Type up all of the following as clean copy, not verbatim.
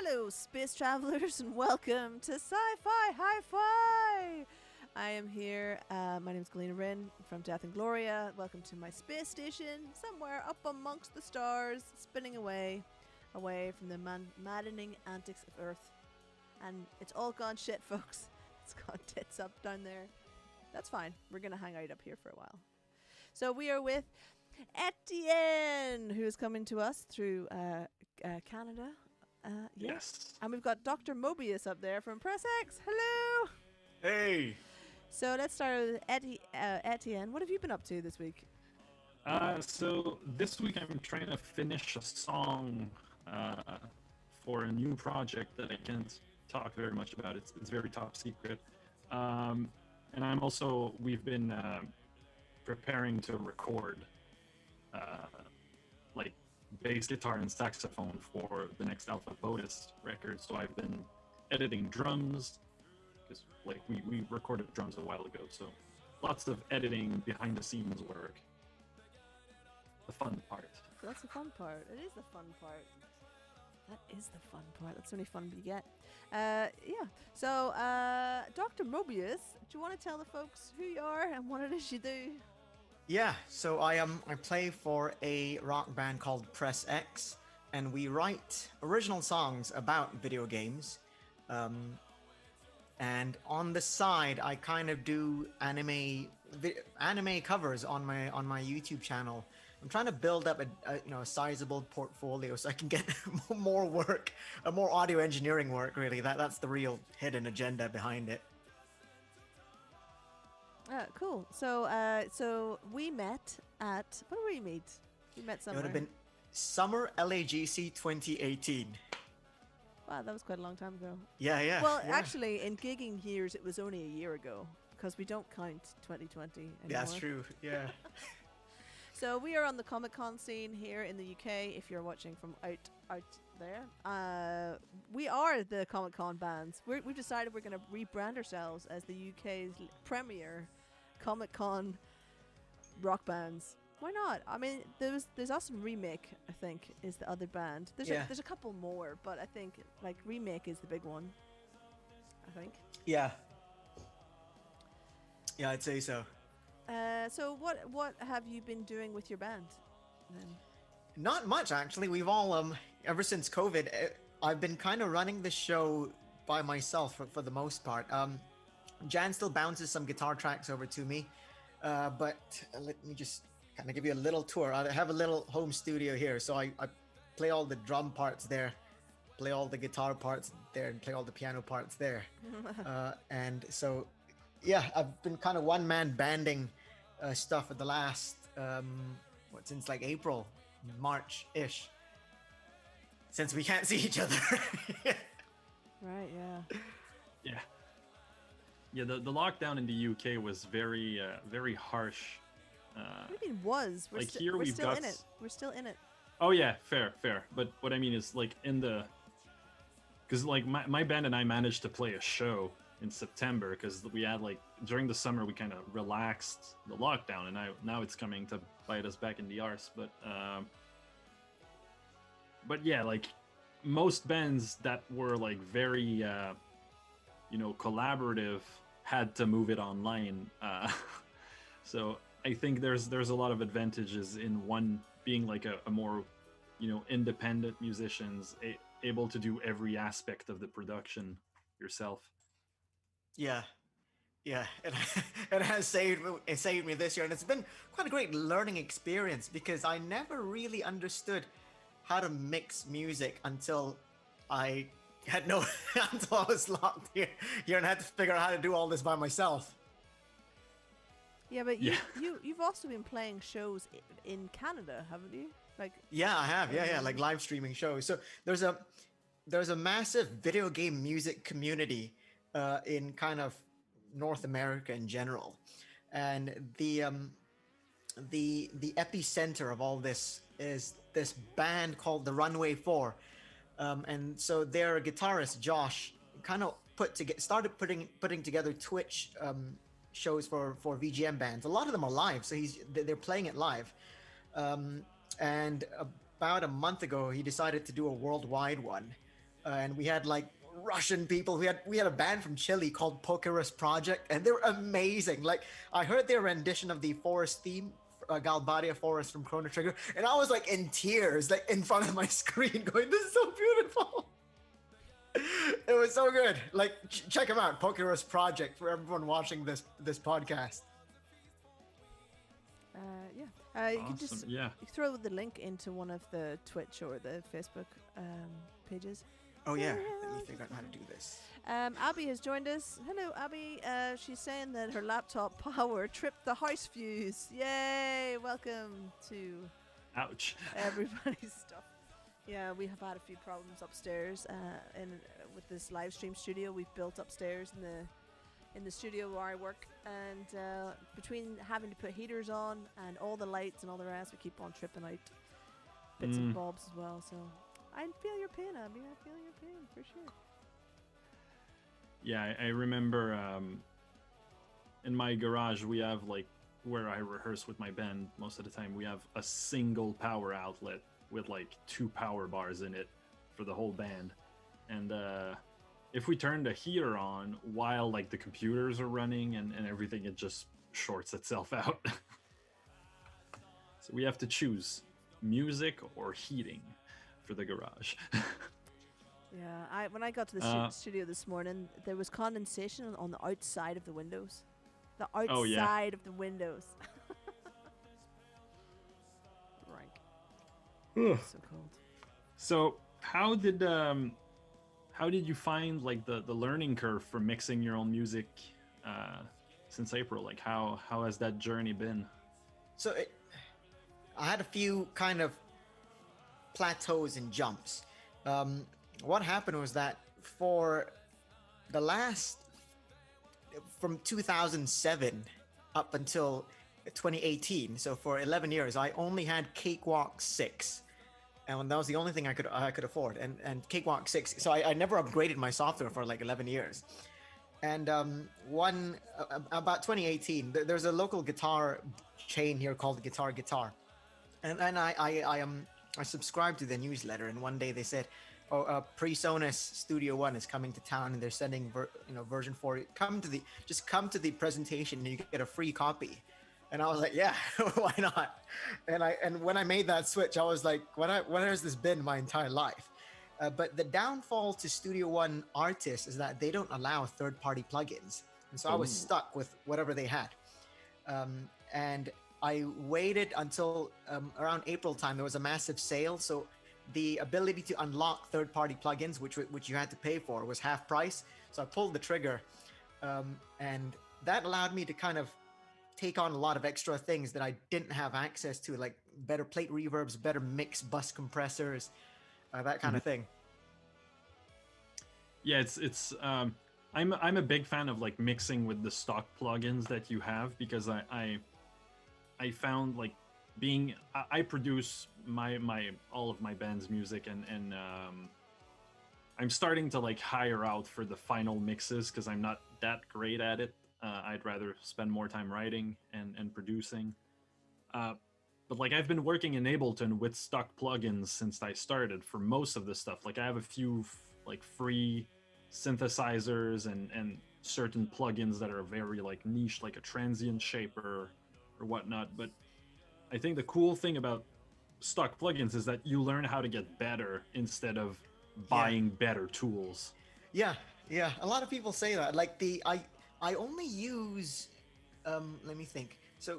Hello, space travelers, and welcome to Sci Fi Hi Fi! I am here. My name is Galena Rin from Death and Gloria. Welcome to my space station, somewhere up amongst the stars, spinning away from the maddening antics of Earth. And it's all gone shit, folks. It's gone tits up down there. That's fine. We're going to hang out up here for a while. So we are with Etienne, who is coming to us through Canada. Yes. And we've got Dr. Mobius up there from Press X. Hello. Hey. So let's start with Etienne. What have you been up to this week? So this week I'm trying to finish a song for a new project that I can't talk very much about. It's very top secret. And we've been preparing to record like bass guitar and saxophone for the next Alpha Potus record. So I've been editing drums because like we recorded drums a while ago. So lots of editing, behind the scenes work. The fun part. That's the fun part. It is the fun part. That is the fun part. That's the only fun we get. So, Dr. Mobius, do you want to tell the folks who you are and what it is you do? Yeah, so I play for a rock band called Press X, and we write original songs about video games. And on the side, I kind of do anime covers on my YouTube channel. I'm trying to build up a sizable portfolio so I can get more work, more audio engineering work. Really, that's the real hidden agenda behind it. Cool. So we met at, what did we meet? We met somewhere. It would have been Summer LAGC 2018. Wow, that was quite a long time ago. Yeah. Well, yeah. Actually, in gigging years, it was only a year ago because we don't count 2020 anymore. That's true. Yeah. So we are on the Comic-Con scene here in the UK. If you're watching from out there, we are the Comic-Con bands. We've decided we're going to rebrand ourselves as the UK's premier Comic-Con rock bands. Why not? I mean, there's also Remake. I think is the other band. There's a couple more, but I think like Remake is the big one. I think. Yeah. Yeah, I'd say so. So what have you been doing with your band then? Not much, actually. We've all ever since COVID, I've been kind of running the show by myself for the most part. Jan still bounces some guitar tracks over to me, but let me just kind of give you a little tour. I have a little home studio here, so I play all the drum parts there, play all the guitar parts there, and play all the piano parts there. And so, yeah, I've been kind of one-man banding stuff for the last, since like April, March-ish, since we can't see each other. Right, yeah. Yeah, the lockdown in the UK was very harsh. What do you mean was? We're still in it. We're still in it. Oh yeah, fair. But what I mean is like because like my band and I managed to play a show in September because we had like during the summer we kind of relaxed the lockdown, and now it's coming to bite us back in the arse. But yeah, like most bands that were like very collaborative had to move it online. So I think there's a lot of advantages in one being like a more independent musicians able to do every aspect of the production yourself. Yeah, it has saved me this year, and it's been quite a great learning experience because I never really understood how to mix music until I was locked here and had to figure out how to do all this by myself. Yeah, but you've also been playing shows in Canada, haven't you? Like yeah, I have. Yeah, like live streaming shows. So there's a massive video game music community in kind of North America in general, and the epicenter of all this is this band called the Runway 4, and so their guitarist Josh kind of started putting together Twitch shows for VGM bands. A lot of them are live, so they're playing it live. And about a month ago, he decided to do a worldwide one. and we had like Russian people. We had a band from Chile called Pokerus Project, and they were amazing. Like I heard their rendition of the forest theme, Galbadia Forest from Chrono Trigger, and I was like in tears, like in front of my screen, going, "This is so beautiful." It was so good. Like check them out, Pokerus Project, for everyone watching this podcast. You can just Yeah. throw the link into one of the Twitch or the Facebook pages. Oh yeah, let me figure out how to do this. Abby has joined us. Hello, Abby. She's saying that her laptop power tripped the house fuse. Yay! Welcome to Ouch. everybody's stuff. Yeah, we have had a few problems upstairs with this live stream studio we've built upstairs in the studio where I work, and between having to put heaters on and all the lights and all the rest, we keep on tripping out bits and bobs as well. So I feel your pain, Abby. I feel your pain for sure. Yeah, I remember in my garage we have like where I rehearse with my band most of the time. We have a single power outlet with like 2 power bars in it for the whole band, and if we turn the heater on while like the computers are running and everything, it just shorts itself out. So we have to choose music or heating for the garage. Yeah, when I got to the studio this morning, there was condensation on the outside of the windows. The outside of the windows. Rank. So cold. So how did you find like the learning curve for mixing your own music since April? Like how has that journey been? So I had a few kind of plateaus and jumps. What happened was that for the last, from 2007 up until 2018, so for 11 years, I only had Cakewalk 6. And that was the only thing I could afford, and Cakewalk 6. So I never upgraded my software for like 11 years. And about 2018, there's a local guitar chain here called Guitar, and I subscribed to the newsletter. And one day they said, "Oh, PreSonus Studio One is coming to town, and they're sending version 4. Come to the presentation, and you get a free copy." And I was like, yeah, why not? And when I made that switch, I was like, what has this been my entire life? But the downfall to Studio One artists is that they don't allow third-party plugins. And so I was stuck with whatever they had. And I waited until around April time. There was a massive sale. So the ability to unlock third-party plugins, which you had to pay for, was half price. So I pulled the trigger. And that allowed me to kind of take on a lot of extra things that I didn't have access to, like better plate reverbs, better mix bus compressors, that kind of thing. Yeah, it's I'm a big fan of like mixing with the stock plugins that you have, because I found like I produce my all of my band's music, and I'm starting to like hire out for the final mixes because I'm not that great at it. I'd rather spend more time writing and producing. But like I've been working in Ableton with stock plugins since I started for most of this stuff. Like I have a few like free synthesizers and certain plugins that are very like niche, like a transient shaper or whatnot. But I think the cool thing about stock plugins is that you learn how to get better instead of buying better tools. Yeah. A lot of people say that. Like I only use, let me think. So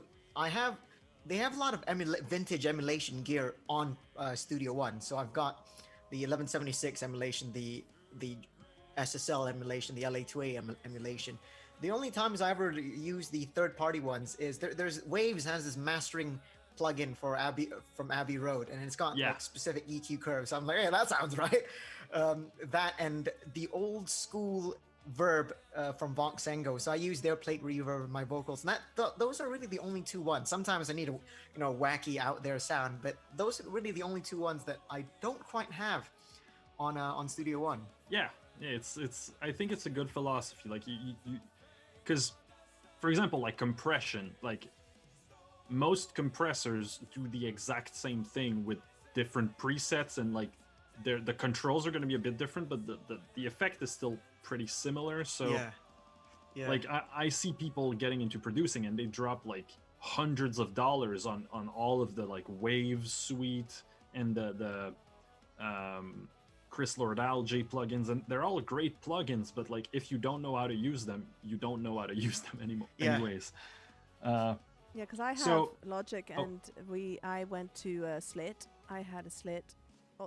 they have a lot of vintage emulation gear on Studio One. So I've got the 1176 emulation, the SSL emulation, the LA2A emulation. The only times I ever use the third-party ones is there's Waves has this mastering plugin for from Abbey Road, and it's got like specific EQ curves. So I'm like, hey, that sounds right. That and the old school Verb from Voxengo. So I use their plate reverb in my vocals, and those are really the only two ones. Sometimes I need a wacky out there sound, but those are really the only two ones that I don't quite have on Studio One. Yeah, it's I think it's a good philosophy. Like you because for example, like compression, like most compressors do the exact same thing with different presets, and like the controls are going to be a bit different, but the effect is still pretty similar. So Yeah. like I see people getting into producing and they drop like hundreds of dollars on all of the like Wave suite and the Chris Lord-Al J plugins, and they're all great plugins, but like if you don't know how to use them, you don't know how to use them anymore. Yeah. Anyways, Yeah, because I have So- Logic, oh. and I went to Slate. I had a Slate,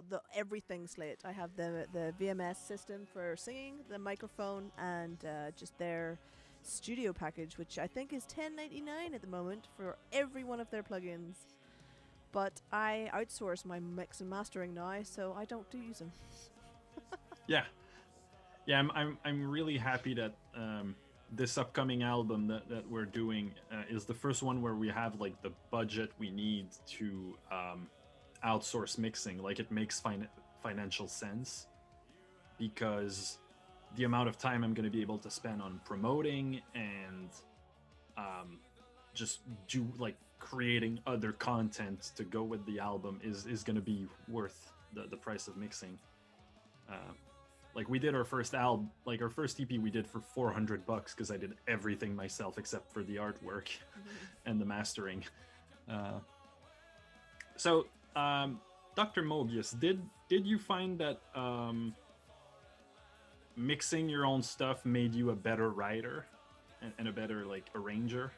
the everything Slate. I have the VMS system for singing, the microphone, and just their studio package, which I think is $10.99 at the moment for every one of their plugins. But I outsource my mix and mastering now, so I don't use them. yeah, I'm really happy that this upcoming album that we're doing is the first one where we have like the budget we need to outsource mixing. Like it makes financial sense because the amount of time I'm going to be able to spend on promoting and just do like creating other content to go with the album is going to be worth the price of mixing. Like we did our first album, like our first EP we did for $400 because I did everything myself except for the artwork and the mastering. So Dr. Mobius, did you find that mixing your own stuff made you a better writer and a better like arranger?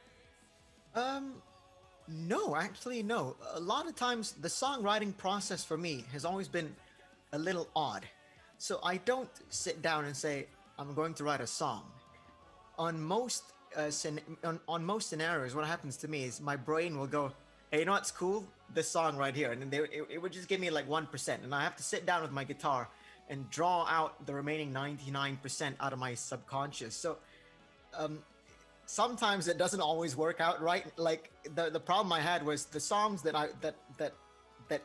No, actually, no. A lot of times, the songwriting process for me has always been a little odd. So I don't sit down and say, I'm going to write a song. On most on most scenarios, what happens to me is my brain will go, hey, you know what's cool? This song right here. And then it would just give me like 1%. And I have to sit down with my guitar and draw out the remaining 99% out of my subconscious. So sometimes it doesn't always work out right. Like the problem I had was the songs that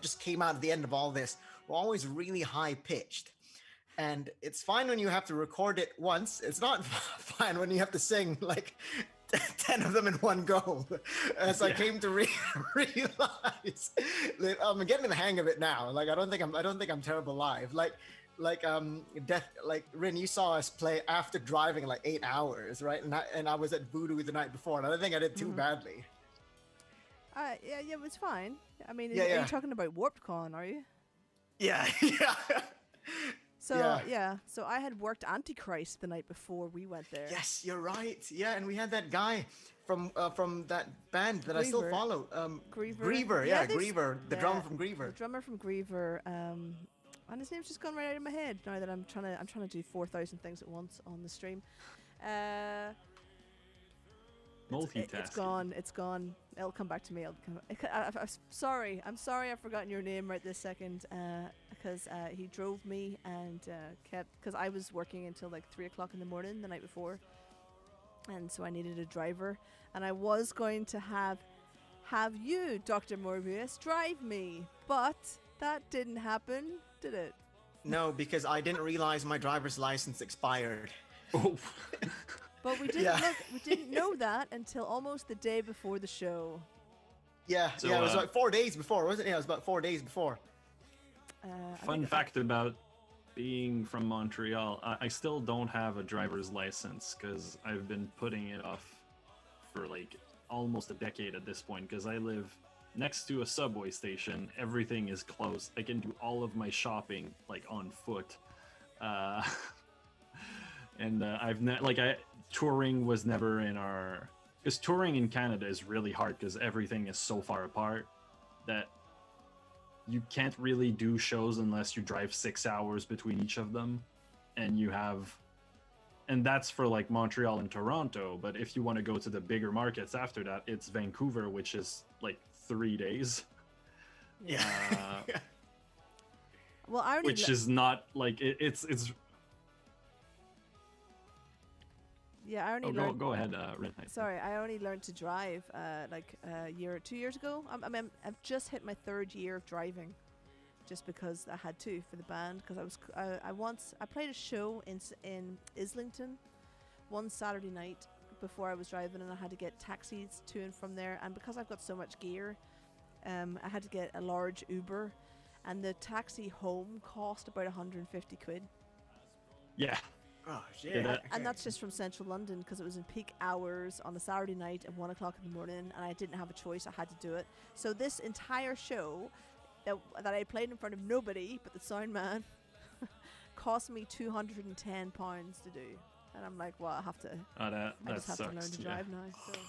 just came out at the end of all this were always really high pitched. And it's fine when you have to record it once. It's not fine when you have to sing like 10 of them in one go. As I came to realize that I'm getting the hang of it now. Like I don't think I'm terrible live. Like Rin, you saw us play after driving like 8 hours, right? And I was at Voodoo the night before, and I don't think I did too badly. Yeah, it was fine. I mean, Yeah, are yeah. you talking about WarpedCon, are you? Yeah. So, so I had worked Antichrist the night before we went there. Yes, you're right. Yeah, and we had that guy from that band that I still Griever. follow. Griever. Griever, Yeah, yeah, Griever, the drummer from The Griever. drummer from Griever. And his name's just gone right out of my head now that I'm trying to do 4,000 things at once on the stream. Multitasking. It's gone. It'll come back to me. I'm sorry. I've forgotten your name right this second. Because he drove me and because I was working until like 3:00 in the morning the night before, and so I needed a driver, and I was going to have you, Dr. Morbius, drive me, but that didn't happen, did it? No, because I didn't realize my driver's license expired. Oh. But we didn't know that until almost the day before the show. Yeah, So, it was like 4 days before, wasn't it? Yeah, it was about 4 days before. Fun fact about being from Montreal, I still don't have a driver's license because I've been putting it off for like almost a decade at this point because I live next to a subway station. Everything is close. I can do all of my shopping like on foot. And touring was never in our... Because touring in Canada is really hard because everything is so far apart that you can't really do shows unless you drive 6 hours between each of them. And that's for like Montreal and Toronto. But if you want to go to the bigger markets after that, it's Vancouver, which is like 3 days. Yeah. Well, I Which is not like it's. Yeah, I only Oh, learned. go ahead, Rin. Sorry, I only learned to drive like a year or 2 years ago. I've just hit my 3rd year of driving, just because I had to for the band. Because I played a show in Islington one Saturday night before I was driving, and I had to get taxis to and from there. And because I've got so much gear, I had to get a large Uber, and the taxi home cost about 150 quid. Yeah. Oh shit! Yeah, that- And that's just from central London, because it was in peak hours on a Saturday night at 1 o'clock in the morning, and I didn't have a choice. I had to do it. So this entire show that I played in front of nobody but the sound man cost me £210 to do. And I'm like, well, I just have to learn to drive now. So Man.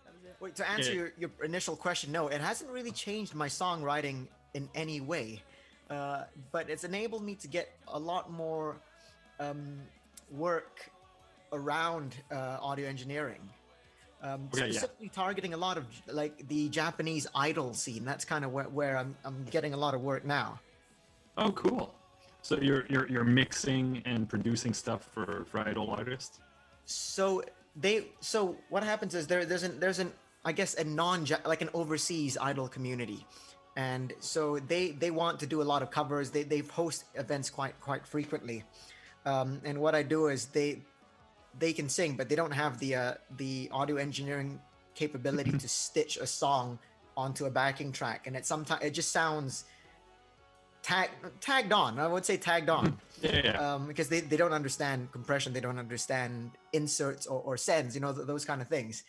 that was it. Wait, to answer your initial question, no, it hasn't really changed my songwriting in any way, but it's enabled me to get a lot more work around audio engineering, specifically targeting a lot of like the Japanese idol scene. That's kind of where I'm getting a lot of work now. Oh, cool. So you're mixing and producing stuff for idol artists. So what happens is there's an I guess a like an overseas idol community, and so they want to do a lot of covers. They host events quite frequently, and what I do is they can sing, but they don't have the audio engineering capability to stitch a song onto a backing track, and it just sounds tagged on. I would say tagged on. Yeah. Because they don't understand compression, they don't understand inserts or sends, those kind of things.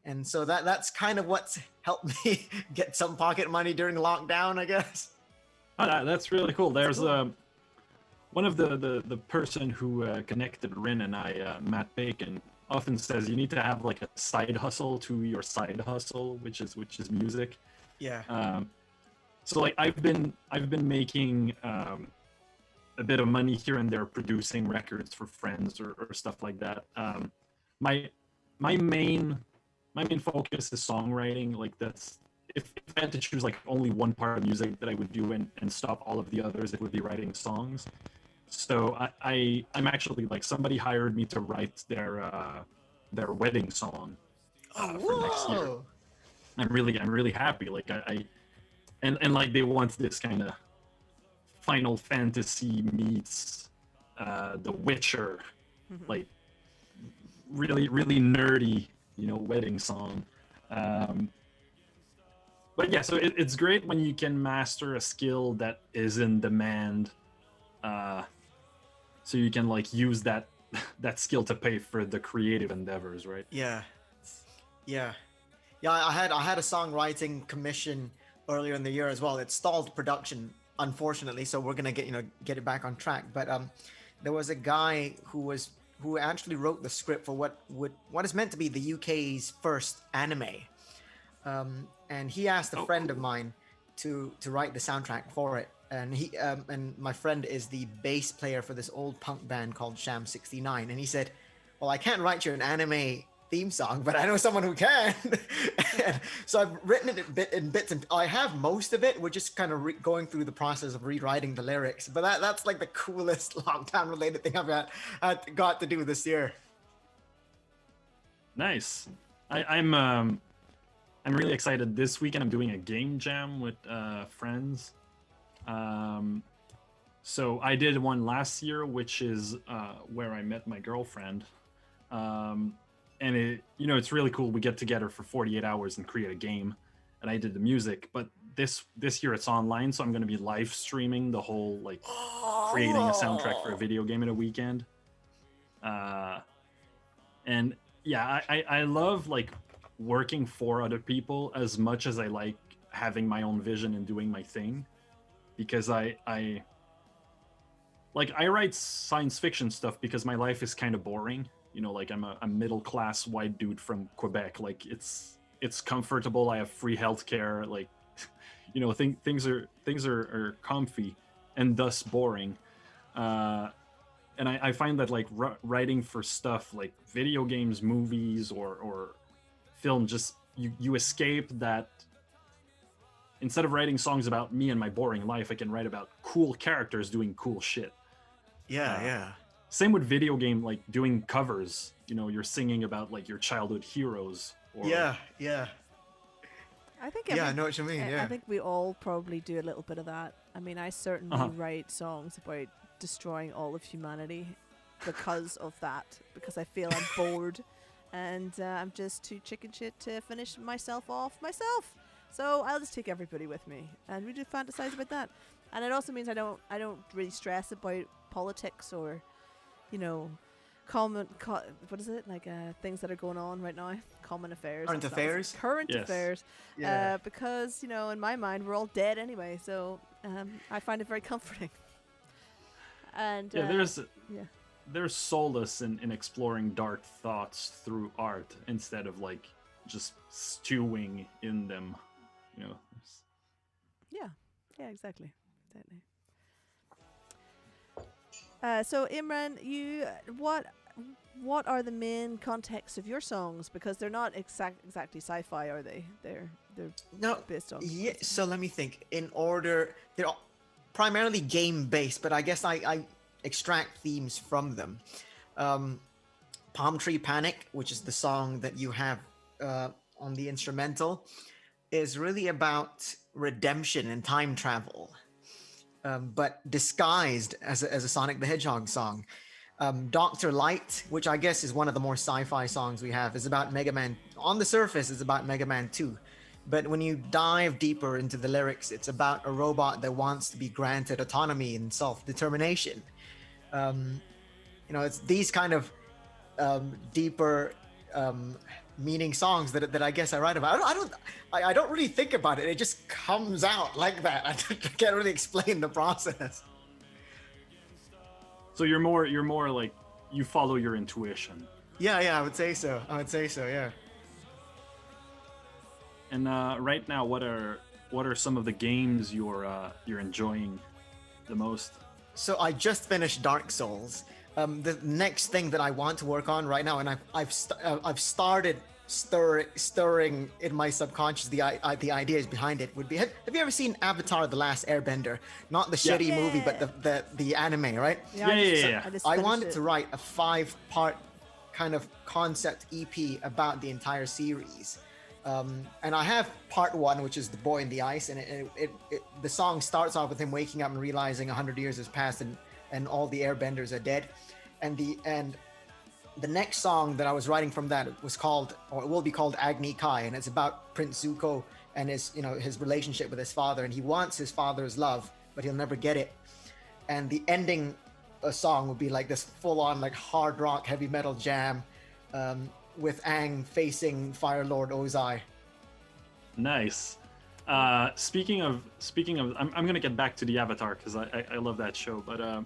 And so that's kind of what's helped me get some pocket money during lockdown, I guess. Oh, that's really cool. There's one of the person who connected Rin and I, Matt Bacon, often says you need to have like a side hustle to your side hustle, which is music. Yeah. So like I've been making a bit of money here and there producing records for friends or stuff like that. My main focus is songwriting. Like that's if I had to choose like only one part of music that I would do and stop all of the others, it would be writing songs. So I'm actually like somebody hired me to write their wedding song for next year. I'm really happy. Like I and like they want this kind of Final Fantasy meets The Witcher, like really nerdy, wedding song. But yeah, so it's great when you can master a skill that is in demand, so you can like use that skill to pay for the creative endeavors, right? Yeah. I had a songwriting commission earlier in the year as well. It stalled production, unfortunately, so we're gonna get it back on track. But there was a guy who actually wrote the script for what is meant to be the UK's first anime, and he asked a friend of mine to write the soundtrack for it. And and my friend is the bass player for this old punk band called Sham 69, and he said, "Well, I can't write you an anime theme song, but I know someone who can." And so I've written it in bits, and I have most of it. We're just kind of going through the process of rewriting the lyrics. But that's like the coolest lockdown related thing I've got to do this year. Nice. I'm really excited. This weekend I'm doing a game jam with friends. So I did one last year, which is where I met my girlfriend. And it's really cool. We get together for 48 hours and create a game, and I did the music. But this year it's online, so I'm going to be live streaming the whole like creating a soundtrack for a video game in a weekend. And yeah, I love like working for other people as much as I like having my own vision and doing my thing, because I write science fiction stuff because my life is kind of boring. Like I'm a middle class white dude from Quebec. Like it's comfortable. I have free healthcare. Like, things are comfy and thus boring. And I find that like writing for stuff like video games, movies, or film, just you escape that. Instead of writing songs about me and my boring life, I can write about cool characters doing cool shit. Yeah. Same with video game, like doing covers. You're singing about like your childhood heroes. Or... Yeah. I think. I know what you mean. I think we all probably do a little bit of that. I mean, I certainly write songs about destroying all of humanity because of that. Because I feel I'm bored, and I'm just too chicken shit to finish myself off myself. So I'll just take everybody with me, and we just fantasize about that. And it also means I don't really stress about politics or, you know, what is it, like things that are going on right now, common affairs, Current affairs. current affairs. Yeah. Because in my mind we're all dead anyway, so I find it very comforting. And there's solace in exploring dark thoughts through art instead of like just stewing in them, you know. Yeah, exactly. So Imran, what are the main contexts of your songs? Because they're not exactly sci-fi, are they? They're No. based on. Yeah. So let me think. In order, they're primarily game based, but I guess I extract themes from them. Palm Tree Panic, which is the song that you have on the instrumental, is really about redemption and time travel, but disguised as a Sonic the Hedgehog song. Dr. Light, which I guess is one of the more sci-fi songs we have, is about Mega Man. On the surface, it's about Mega Man 2. But when you dive deeper into the lyrics, it's about a robot that wants to be granted autonomy and self-determination. It's these kind of deeper meaning songs that I guess I write about. I don't really think about it. It just comes out like that. I can't really explain the process. So you're more like you follow your intuition. Yeah, I would say so. Yeah. And right now, what are some of the games you're enjoying the most? So I just finished Dark Souls. The next thing that I want to work on right now, and I've started stirring in my subconscious the ideas behind it would be. Have you ever seen Avatar: The Last Airbender? Not the shitty movie, but the anime, right? Yeah. I wanted to write a 5-part kind of concept EP about the entire series. And I have part 1, which is The Boy in the Ice, and the song starts off with him waking up and realizing 100 years has passed and all the airbenders are dead. And the next song that I was writing from that was called, or it will be called, Agni Kai, and it's about Prince Zuko and his relationship with his father, and he wants his father's love, but he'll never get it. And the ending song would be like this full-on like hard rock heavy metal jam, with Aang facing Fire Lord Ozai. Nice. Speaking of, I'm gonna get back to the Avatar because I love that show. But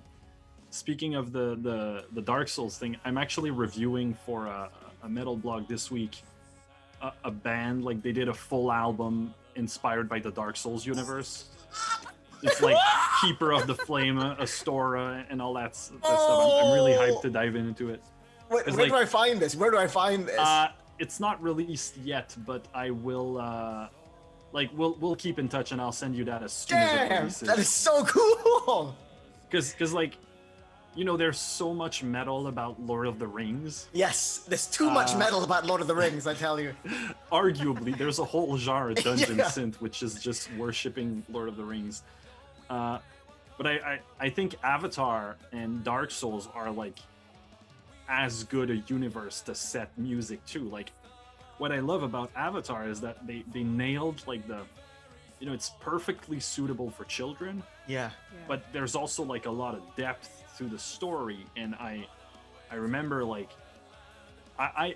speaking of the Dark Souls thing, I'm actually reviewing for a metal blog this week a band, like they did a full album inspired by the Dark Souls universe. It's like Keeper of the Flame, Astora, and all that stuff. I'm really hyped to dive into it. Where do I find this? It's not released yet, but I will. We'll keep in touch, and I'll send you that as soon as it releases. That is so cool. Because there's so much metal about Lord of the Rings. Yes, there's too much metal about Lord of the Rings, I tell you. Arguably, there's a whole genre, Dungeon Synth, which is just worshipping Lord of the Rings. But I think Avatar and Dark Souls are like as good a universe to set music to. Like, what I love about Avatar is that they nailed like it's perfectly suitable for children. Yeah. But there's also like a lot of depth to the story, and I remember like I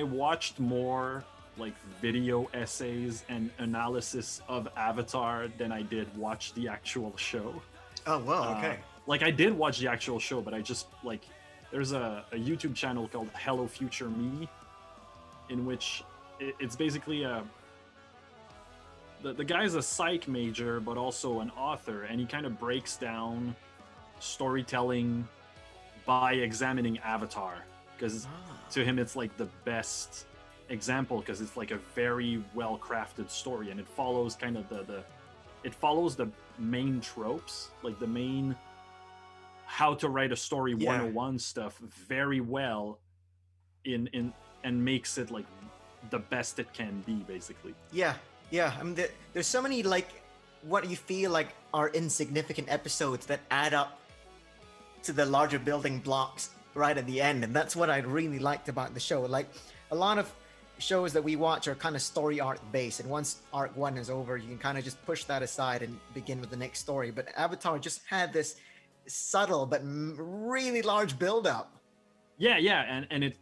watched more like video essays and analysis of Avatar than I did watch the actual show. Oh well, okay. Like I did watch the actual show, but I just like there's a YouTube channel called Hello Future Me, in which it's basically the guy's a psych major but also an author, and he kind of breaks down storytelling by examining Avatar, because to him it's like the best example, because it's like a very well crafted story, and it follows kind of the main tropes, like the main how to write a story 101 stuff very well in and makes it like the best it can be, basically. Yeah. I mean, there's so many like what you feel like are insignificant episodes that add up to the larger building blocks right at the end, and that's what I really liked about the show. Like a lot of shows that we watch are kind of story arc based, and once arc one is over, you can kind of just push that aside and begin with the next story. But Avatar just had this subtle but really large build up. Yeah, yeah, and it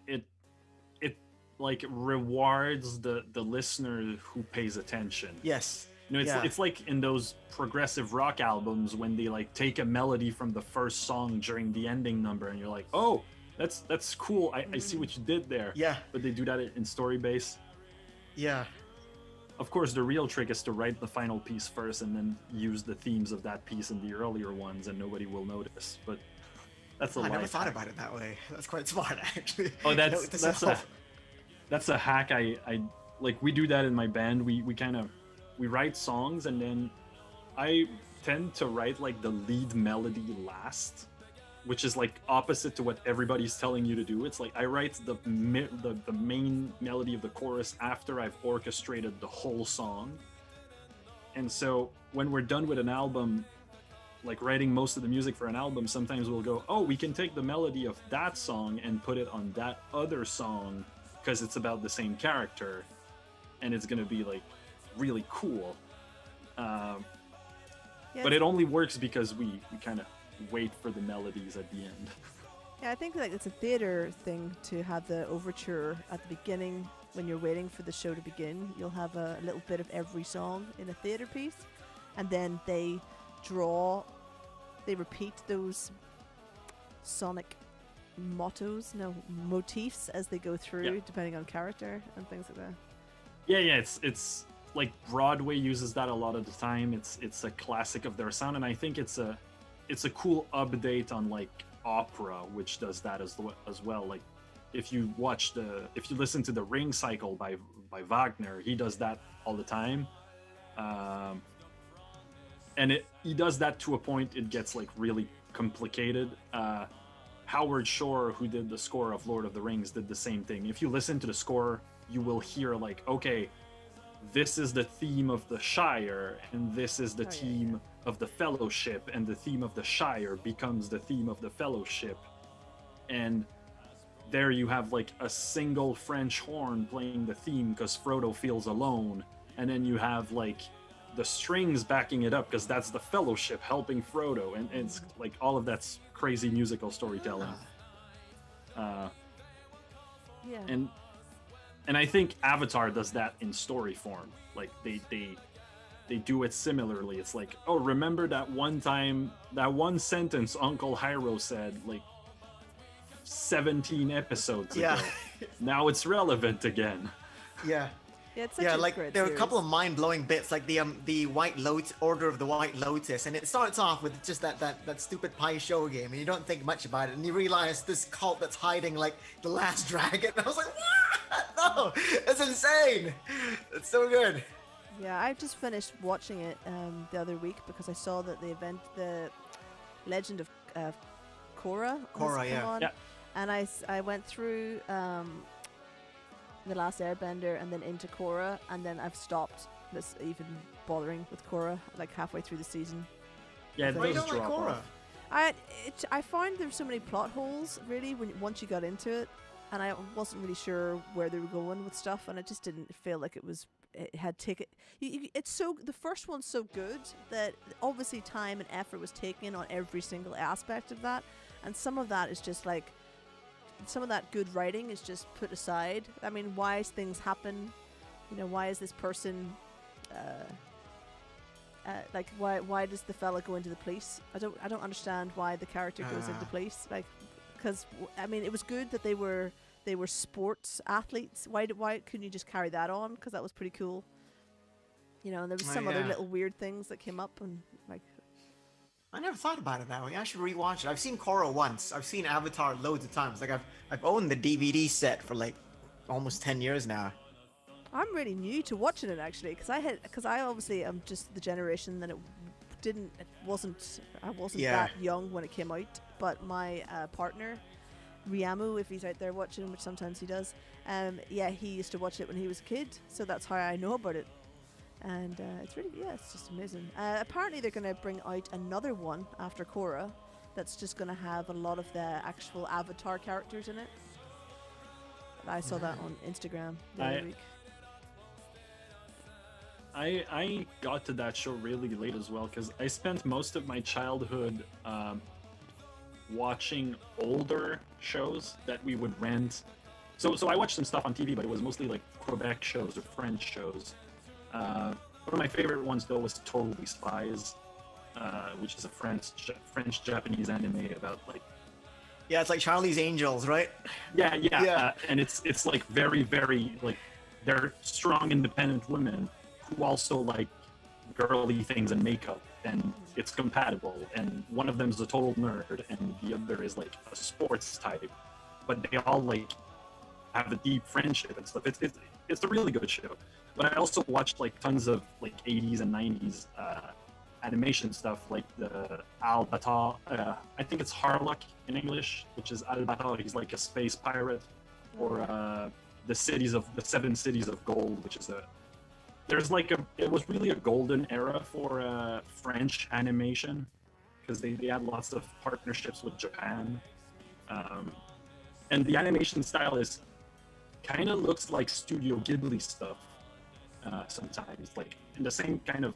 like rewards the listener who pays attention. Yes. You know, it's like in those progressive rock albums when they like take a melody from the first song during the ending number, and you're like, oh, that's cool. I see what you did there. Yeah. But they do that in story base. Yeah. Of course, the real trick is to write the final piece first and then use the themes of that piece in the earlier ones, and nobody will notice. But that's a I never life thought hack. about it that way. That's quite smart, actually. Oh, Note to self. that's a hack. I like we do that in my band. We write songs, and then I tend to write like the lead melody last, which is like opposite to what everybody's telling you to do. It's like I write the main melody of the chorus after I've orchestrated the whole song. And so when we're done with an album, like writing most of the music for an album, sometimes we'll go, oh, we can take the melody of that song and put it on that other song because it's about the same character, and it's gonna be like really cool. But it only works because we kind of wait for the melodies at the end. Yeah, I think like it's a theater thing to have the overture at the beginning when you're waiting for the show to begin. You'll have a little bit of every song in a theater piece, and then they repeat those sonic motifs as they go through, depending on character and things like that. Yeah, it's like Broadway uses that a lot of the time. It's a classic of their sound, and I think it's a cool update on like opera, which does that as well. Like if you listen to the Ring Cycle by Wagner, he does that all the time, and he does that to a point it gets like really complicated. Howard Shore, who did the score of Lord of the Rings, did the same thing. If you listen to the score, you will hear like, okay, this is the theme of the Shire, and this is the theme of the Fellowship, and the theme of the Shire becomes the theme of the Fellowship. And there you have like a single French horn playing the theme because Frodo feels alone, and then you have like the strings backing it up because that's the Fellowship helping Frodo, and it's like all of that's crazy musical storytelling. And I think Avatar does that in story form. Like they do it similarly. It's like, oh, remember that one time, that one sentence Uncle Hyro said like 17 episodes ago. Now it's relevant again. Yeah. Yeah, it's such Yeah, a like great there are a series. couple of mind-blowing bits, like the White Lotus, Order of the White Lotus, and it starts off with just that stupid pie show game, and you don't think much about it, and you realize this cult that's hiding like the last dragon. And I was like, what? No, that's insane. It's so good. Yeah, I just finished watching it the other week because I saw that the Legend of Korra, Korra, has come on, Yeah. and I went through The Last Airbender and then into Korra, and then I've stopped this even bothering with Korra like halfway through the season. Yeah, it Why you does don't like drop Korra? off. I found there were so many plot holes really once you got into it, and I wasn't really sure where they were going with stuff, and I just didn't feel like it had taken. It's so the first one's so good that obviously time and effort was taken on every single aspect of that, and some of that is just like. Some of that good writing is just put aside. I mean, why is things happen? You know, why is this person like why does the fella go into the police? I don't understand why the character goes into police. Like, because I mean, it was good that they were sports athletes. Why couldn't you just carry that on? Because that was pretty cool. You know, and there was some other little weird things that came up, and like. I never thought about it that way. I should rewatch it. I've seen Korra once. I've seen Avatar loads of times. Like I've owned the DVD set for like almost 10 years now. I'm really new to watching it actually, because I obviously am just the generation that I wasn't that young when it came out. But my partner, Riamu, if he's out there watching, which sometimes he does, he used to watch it when he was a kid, so that's how I know about it. And it's really, it's just amazing. Apparently they're going to bring out another one after Korra that's just going to have a lot of the actual Avatar characters in it. I saw that on Instagram the I- other week. I got to that show really late as well because I spent most of my childhood watching older shows that we would rent. So I watched some stuff on TV, but it was mostly like Quebec shows or French shows. One of my favorite ones though was Totally Spies, which is a French Japanese anime about like Yeah, it's like Charlie's Angels, right? yeah. Yeah. And it's like very like they're strong independent women who also like girly things and makeup, and it's compatible, and one of them is a total nerd and the other is like a sports type, but they all like have a deep friendship and stuff. It's a really good show. But I also watched like tons of like 80s and 90s animation stuff, like the Albator. I think it's Harlock in English, which is Albator. He's like a space pirate, or the Seven Cities of Gold, which is it was really a golden era for French animation because they had lots of partnerships with Japan, and the animation style is kind of looks like Studio Ghibli stuff sometimes, like in the same kind of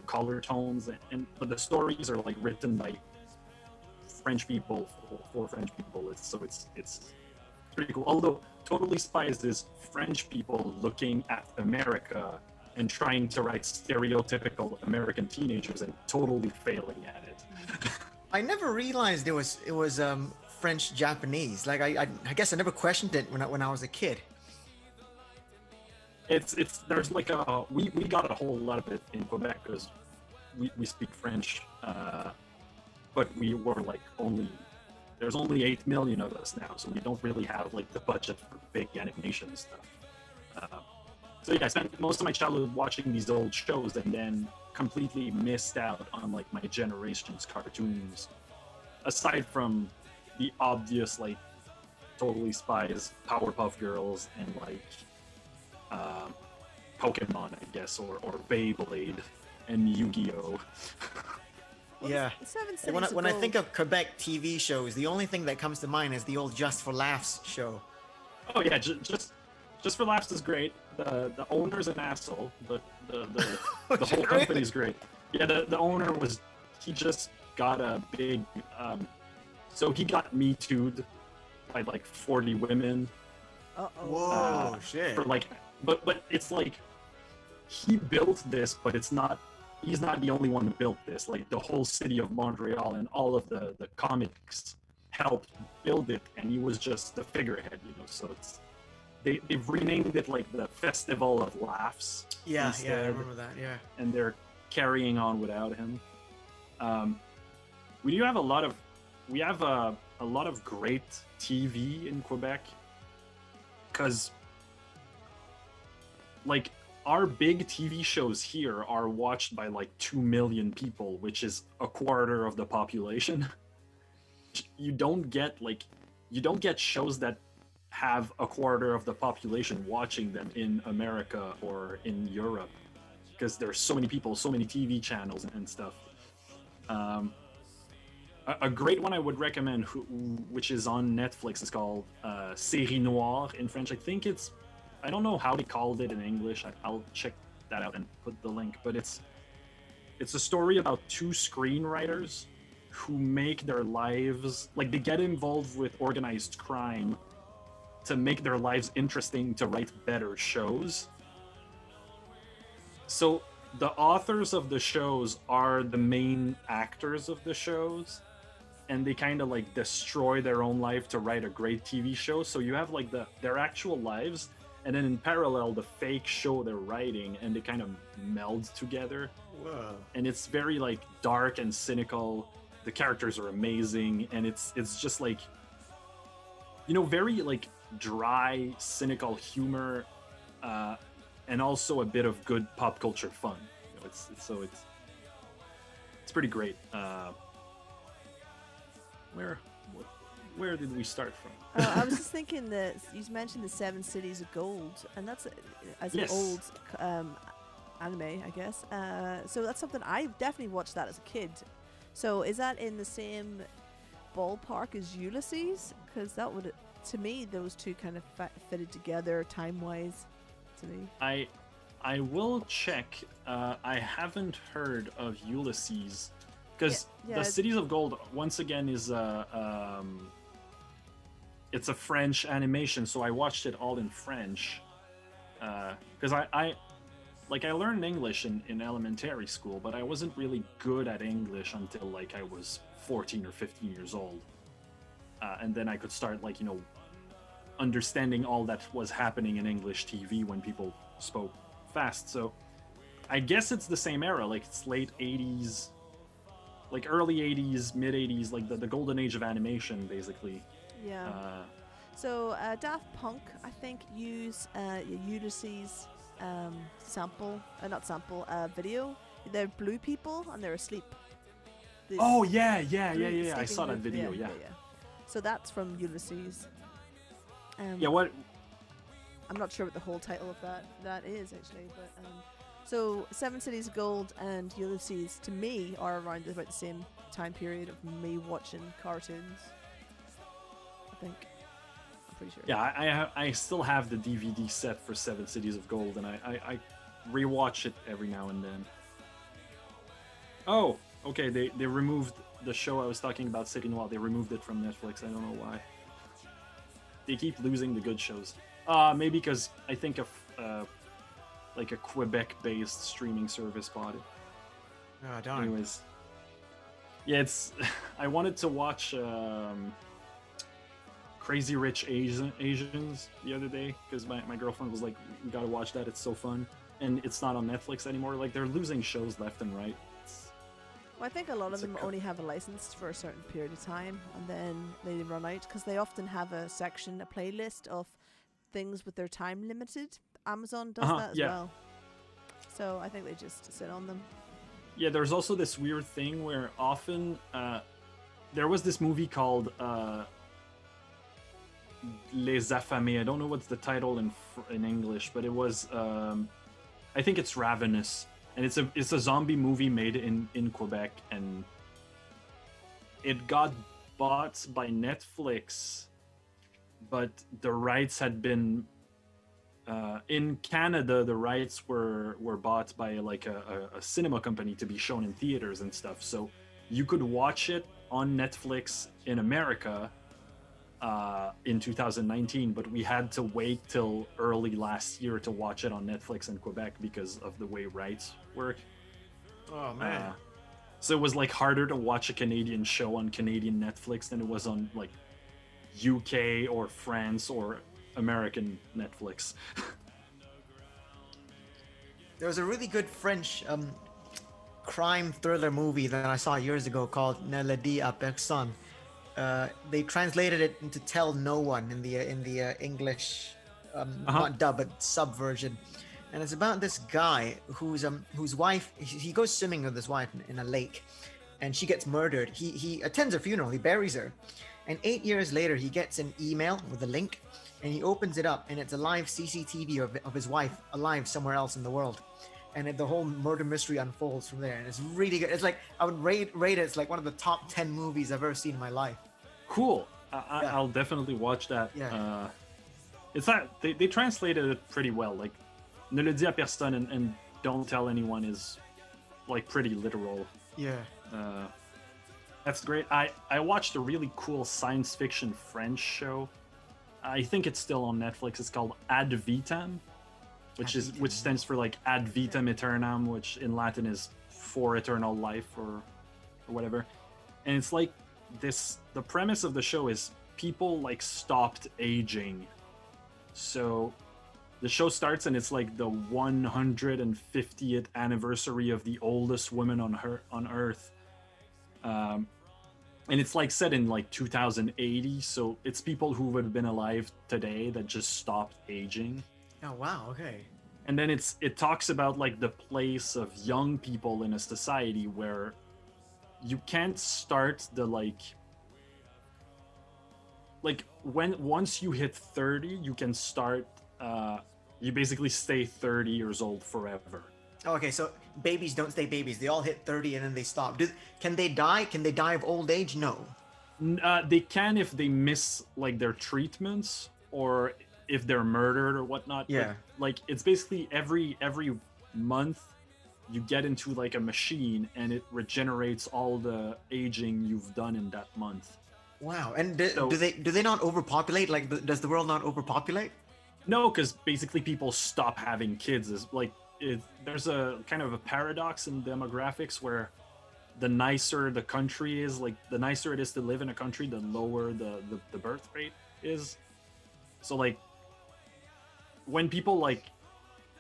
color tones, but the stories are like written by French people for French people. It's pretty cool. Although Totally Spies is French people looking at America and trying to write stereotypical American teenagers and totally failing at it. I never realized it was French Japanese. Like I guess I never questioned it when I was a kid. It's there's like we got a whole lot of it in Quebec because we speak French, but we were like there's only 8 million of us now, so we don't really have like the budget for big animation stuff. So yeah, I spent most of my childhood watching these old shows and then completely missed out on like my generation's cartoons. Aside from the obvious like Totally Spies, Powerpuff Girls, and like Pokemon, I guess, or Beyblade and Yu-Gi-Oh. Yeah. The Seven And when I, Cities of when I Gold. think of Quebec TV shows, the only thing that comes to mind is the old Just for Laughs show. Oh yeah, just for Laughs is great. The owner's an asshole, but the whole company's great. Yeah, the owner he just got a big so he got Me Too'd by like 40 women Whoa, shit. for like but it's like he built this, but he's not the only one who built this. Like the whole city of Montreal and all of the comics helped build it, and he was just the figurehead, so they've renamed it like the Festival of Laughs. Yeah, I instead, remember that. Yeah. and they're carrying on without him. We have a lot of great TV in Quebec, because like our big TV shows here are watched by like 2 million people, which is a quarter of the population. You don't get shows that have a quarter of the population watching them in America or in Europe, because there's so many people, so many TV channels and stuff. A great one I would recommend, which is on Netflix, is called Série Noire in French. I don't know how they called it in English. I'll check that out and put the link. But it's a story about two screenwriters who make their lives, like they get involved with organized crime to make their lives interesting to write better shows. So the authors of the shows are the main actors of the shows, and they kind of like destroy their own life to write a great TV show. So you have like their actual lives, and then in parallel the fake show they're writing, and they kind of meld together. Whoa. And it's very like dark and cynical. The characters are amazing, and it's just like, very like dry, cynical humor, and also a bit of good pop culture fun. It's pretty great. Where did we start from? I was just thinking that you mentioned the Seven Cities of Gold, and that's as Yes. an old anime, I guess. So that's something I definitely watched that as a kid. So is that in the same ballpark as Ulysses? Because that would to me, those two kind of fitted together time-wise. To me, I will check. I haven't heard of Ulysses because the Cities of Gold once again is it's a French animation, so I watched it all in French because I learned English in elementary school, but I wasn't really good at English until like I was 14 or 15 years old, and then I could start understanding all that was happening in English TV when people spoke fast. So I guess it's the same era, like it's late 80s, like early 80s, mid 80s, like the golden age of animation, basically. Yeah. So Daft Punk, I think, use Ulysses video. They're blue people and they're asleep. Oh yeah. I saw that video. Yeah. So that's from Ulysses. What? I'm not sure what the whole title of that is actually, but so Seven Cities of Gold and Ulysses to me are around about the same time period of me watching cartoons. I think. I'm pretty sure. Yeah, I still have the DVD set for Seven Cities of Gold, and I rewatch it every now and then. Oh, okay. They removed the show I was talking about, City Noir. They removed it from Netflix. I don't know why. They keep losing the good shows. Maybe because I think of like a Quebec-based streaming service bought it. Oh, darn. Anyways, yeah, it's. I wanted to watch Crazy Rich Asians the other day because my girlfriend was like, "We gotta watch that. It's so fun." And it's not on Netflix anymore. Like they're losing shows left and right. Well, I think a lot of them only have a license for a certain period of time, and then they run out because they often have a playlist of things with their time limited. Amazon does that as well. So I think they just sit on them. Yeah, there's also this weird thing where often there was this movie called Les Affamés. I don't know what's the title in English, but it was I think it's Ravenous. And it's a zombie movie made in Quebec, and it got bought by Netflix, but the rights had been in Canada. The rights were bought by like a cinema company to be shown in theaters and stuff. So you could watch it on Netflix in America in 2019, but we had to wait till early last year to watch it on Netflix in Quebec because of the way rights work. Oh man. So it was like harder to watch a Canadian show on Canadian Netflix than it was on like UK or France or American Netflix. There was a really good French crime thriller movie that I saw years ago called Ne le dis à personne. They translated it into "Tell No One" in the English, not dub but sub version, and it's about this guy whose wife, he goes swimming with his wife in a lake, and she gets murdered. He attends her funeral, he buries her, and 8 years later he gets an email with a link, and he opens it up, and it's a live CCTV of his wife alive somewhere else in the world. And the whole murder mystery unfolds from there, and it's really good. It's like I would rate it. It's like one of the top 10 movies I've ever seen in my life. Cool. I'll definitely watch that. Yeah. It's not they translated it pretty well. Like Ne le dis à personne and don't tell anyone is like pretty literal. Yeah. That's great. I watched a really cool science fiction French show. I think it's still on Netflix. It's called Ad Vitam, which stands for like Ad Vitam Aeternam, which in Latin is for eternal life or whatever. And it's like the premise of the show is people like stopped aging. So the show starts and it's like the 150th anniversary of the oldest woman on Earth. And it's like set in like 2080, so it's people who would have been alive today that just stopped aging. Oh wow, okay. And then it talks about like the place of young people in a society where you can't start the once you hit 30, you can start you basically stay 30 years old forever. Oh, okay, so babies don't stay babies. They all hit 30 and then they stop. Can they die? Can they die of old age? No. They can if they miss like their treatments or if they're murdered or whatnot. Yeah. Like it's basically every month you get into like a machine and it regenerates all the aging you've done in that month. Wow. And So- do they not overpopulate? Like, does the world not overpopulate? No, because basically people stop having kids. Is like there's a kind of a paradox in demographics where the nicer the country is, like the nicer it is to live in a country, the lower the birth rate is. So like when people like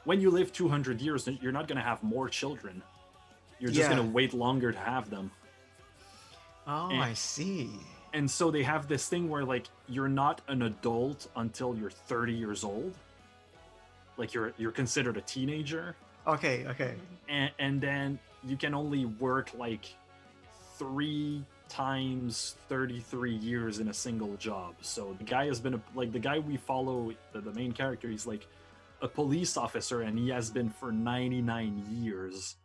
when you live 200 years, you're not gonna have more children. You're just Yeah. gonna wait longer to have them. Oh, And- I see. And so they have this thing where like you're not an adult until you're 30 years old. Like you're considered a teenager. Okay, okay. And then you can only work like 3 times 33 years in a single job. So the guy has been like the guy we follow, the main character, he's like a police officer and he has been for 99 years.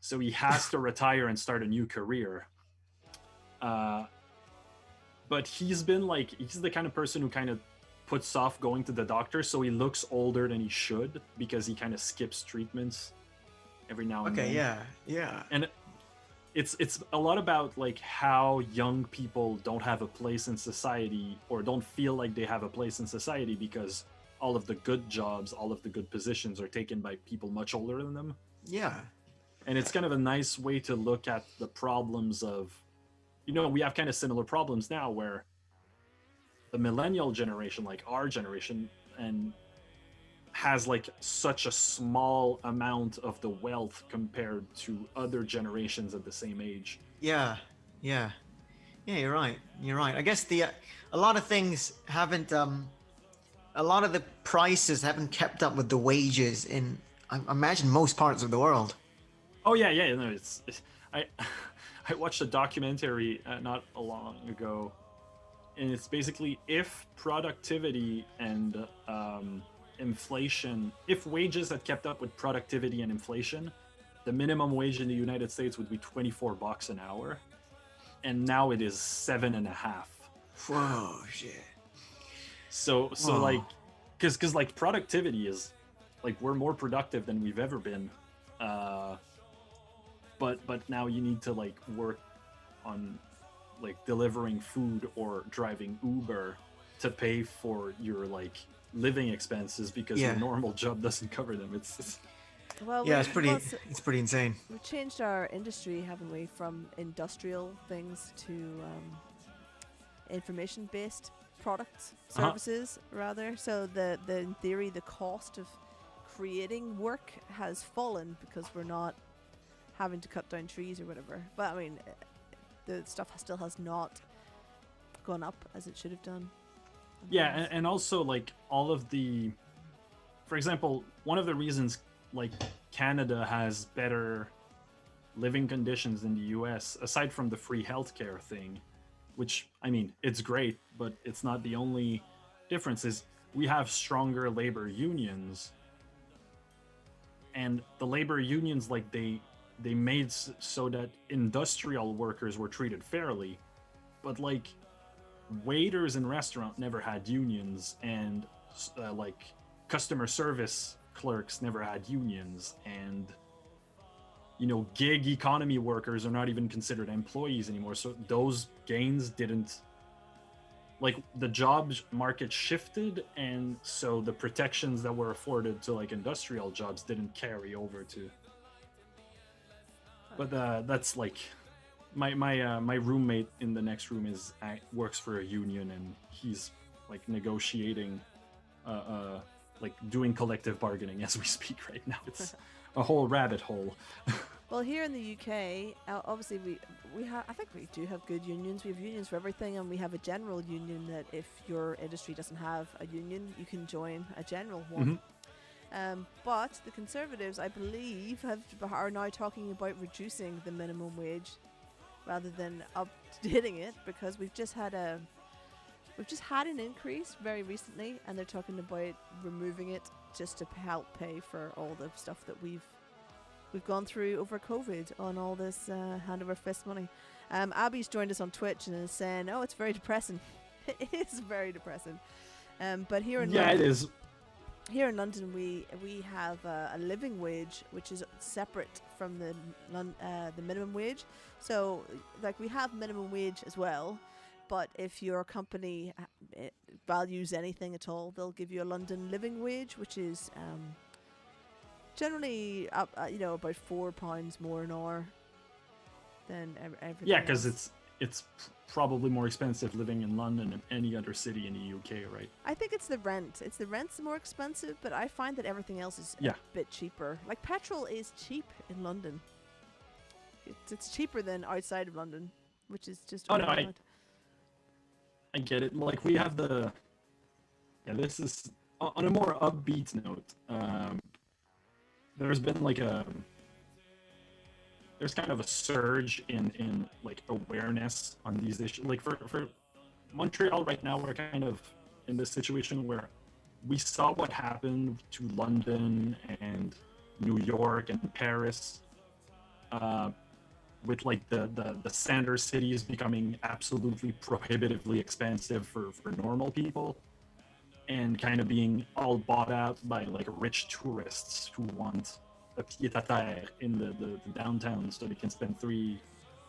So he has to retire and start a new career. But he's been like, he's the kind of person who kind of puts off going to the doctor, so he looks older than he should because he kind of skips treatments every now and then. Okay, yeah, yeah. And it's a lot about like how young people don't have a place in society or don't feel like they have a place in society because all of the good jobs, all of the good positions are taken by people much older than them. Yeah. And it's kind of a nice way to look at the problems of, you know, we have kind of similar problems now where the millennial generation, like our generation, and has like such a small amount of the wealth compared to other generations at the same age. Yeah, yeah, yeah. You're right. You're right. I guess a lot of things haven't. A lot of the prices haven't kept up with the wages in, I imagine, most parts of the world. Oh yeah, yeah. No, I I watched a documentary not a long ago, and it's basically if productivity and inflation, if wages had kept up with productivity and inflation, the minimum wage in the United States would be $24 an hour, and now it is 7.5. Whoa, shit. So Whoa. like, because like productivity is like we're more productive than we've ever been, but now you need to like work on like delivering food or driving Uber to pay for your like living expenses because Yeah. your normal job doesn't cover them. It's Well, Yeah, we- it's pretty. well, s- It's pretty insane. We've changed our industry, haven't we, from industrial things to information-based products, Uh-huh. services, rather. So the in theory, the cost of creating work has fallen because we're not having to cut down trees or whatever. But I mean, the stuff still has not gone up as it should have done. yeah, and also like all of the, for example, one of the reasons like Canada has better living conditions than the US, aside from the free healthcare thing, which I mean it's great, but it's not the only difference, is we have stronger labor unions, and the labor unions like they made so that industrial workers were treated fairly, but like waiters in restaurant never had unions, and like customer service clerks never had unions, and you know gig economy workers are not even considered employees anymore, so those gains didn't, like the job market shifted, and so the protections that were afforded to like industrial jobs didn't carry over to. But that's like my roommate in the next room works for a union, and he's like negotiating like doing collective bargaining as we speak right now. It's a whole rabbit hole. Well, here in the UK, obviously we have. I think we do have good unions. We have unions for everything, and we have a general union that if your industry doesn't have a union, you can join a general one. But the Conservatives, I believe, are now talking about reducing the minimum wage rather than updating it, because we've just had an increase very recently, and they're talking about removing it just to help pay for all the stuff that we've we've gone through over COVID on all this hand over fist money. Abby's joined us on Twitch and is saying, "Oh, it's very depressing." It is very depressing. But here in Yeah, London, it is. here in London, we have a living wage which is separate from the minimum wage. So, like, we have minimum wage as well, but if your company values anything at all, they'll give you a London living wage, which is generally up, about £4 more an hour than everything. Yeah, because else. it's probably more expensive living in London than any other city in the UK, right? I think it's the rent. It's the rent's more expensive, but I find that everything else is Yeah. a bit cheaper. Like, petrol is cheap in London. It's cheaper than outside of London, which is just Oh, no, really odd. I get it. Like, we have this is on a more upbeat note. There's been like there's kind of a surge in like awareness on these issues. Like for Montreal right now, we're kind of in this situation where we saw what happened to London and New York and Paris, with like the center cities becoming absolutely prohibitively expensive for normal people, and kind of being all bought out by like rich tourists who want a pied-à-terre in the downtown so they can spend 3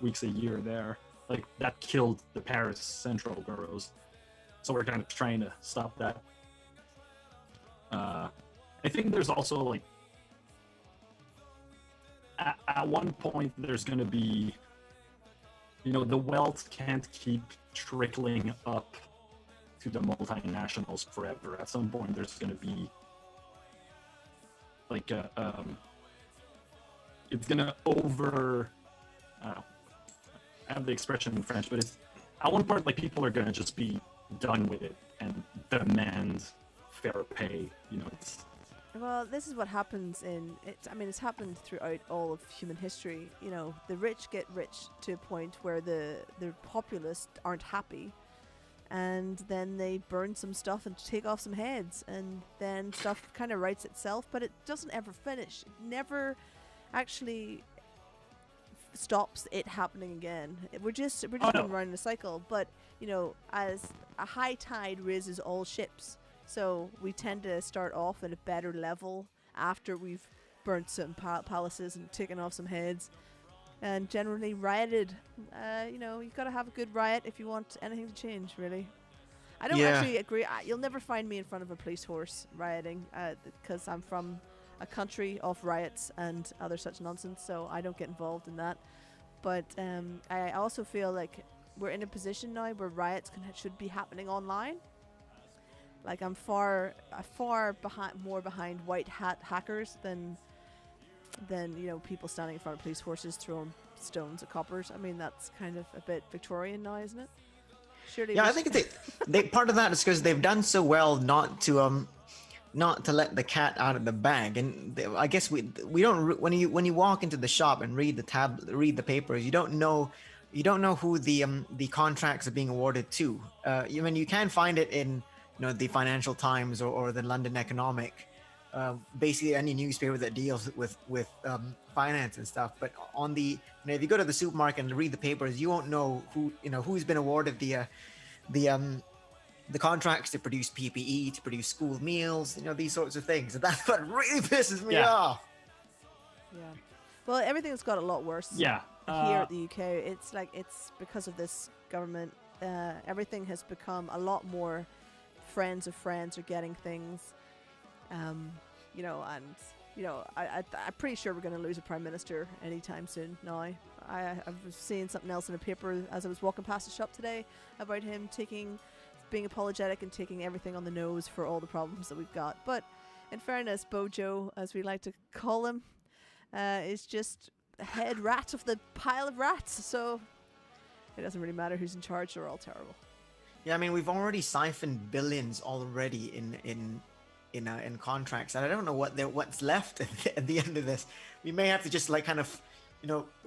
weeks a year there. Like, that killed the Paris central boroughs. So we're kind of trying to stop that. I think there's also like at one point there's going to be, the wealth can't keep trickling up to the multinationals forever. At some point there's going to be like it's going to I have the expression in French, but it's at one point, like, people are going to just be done with it and demand fair pay. Well, this is what happens it's happened throughout all of human history. The rich get rich to a point where the populace aren't happy, and then they burn some stuff and take off some heads, and then stuff kind of rights itself, but it doesn't ever finish. It never actually stops it happening again. We're just going around in a cycle. But as a high tide raises all ships, so we tend to start off at a better level after we've burnt some palaces and taken off some heads, and generally rioted. You've got to have a good riot if you want anything to change, really. I don't actually agree. You'll never find me in front of a police horse rioting, because I'm from a country of riots and other such nonsense, so I don't get involved in that. But I also feel like we're in a position now where riots should be happening online. Like, I'm far more behind white hat hackers than people standing in front of police horses throwing stones at coppers. I mean, that's kind of a bit Victorian now, isn't it? Surely. Yeah, I think they part of that is because they've done so well not to let the cat out of the bag. And I guess we don't, when you walk into the shop and read the papers, you don't know who the contracts are being awarded to. You can find it in the Financial Times or the London Economic, basically any newspaper that deals with finance and stuff. But on the if you go to the supermarket and read the papers, you won't know who's been awarded the contracts to produce PPE, to produce school meals, these sorts of things. And that's what really pisses me off. Yeah. Well, everything's got a lot worse. Yeah. Here at the UK, it's because of this government. Everything has become a lot more friends of friends are getting things. I'm pretty sure we're going to lose a prime minister anytime soon now. I was seeing something else in a paper as I was walking past the shop today about him being apologetic and taking everything on the nose for all the problems that we've got. But in fairness, Bojo, as we like to call him, is just the head rat of the pile of rats. So it doesn't really matter who's in charge. They're all terrible. Yeah, I mean, we've already siphoned billions already in contracts, and I don't know what's left at the end of this. We may have to just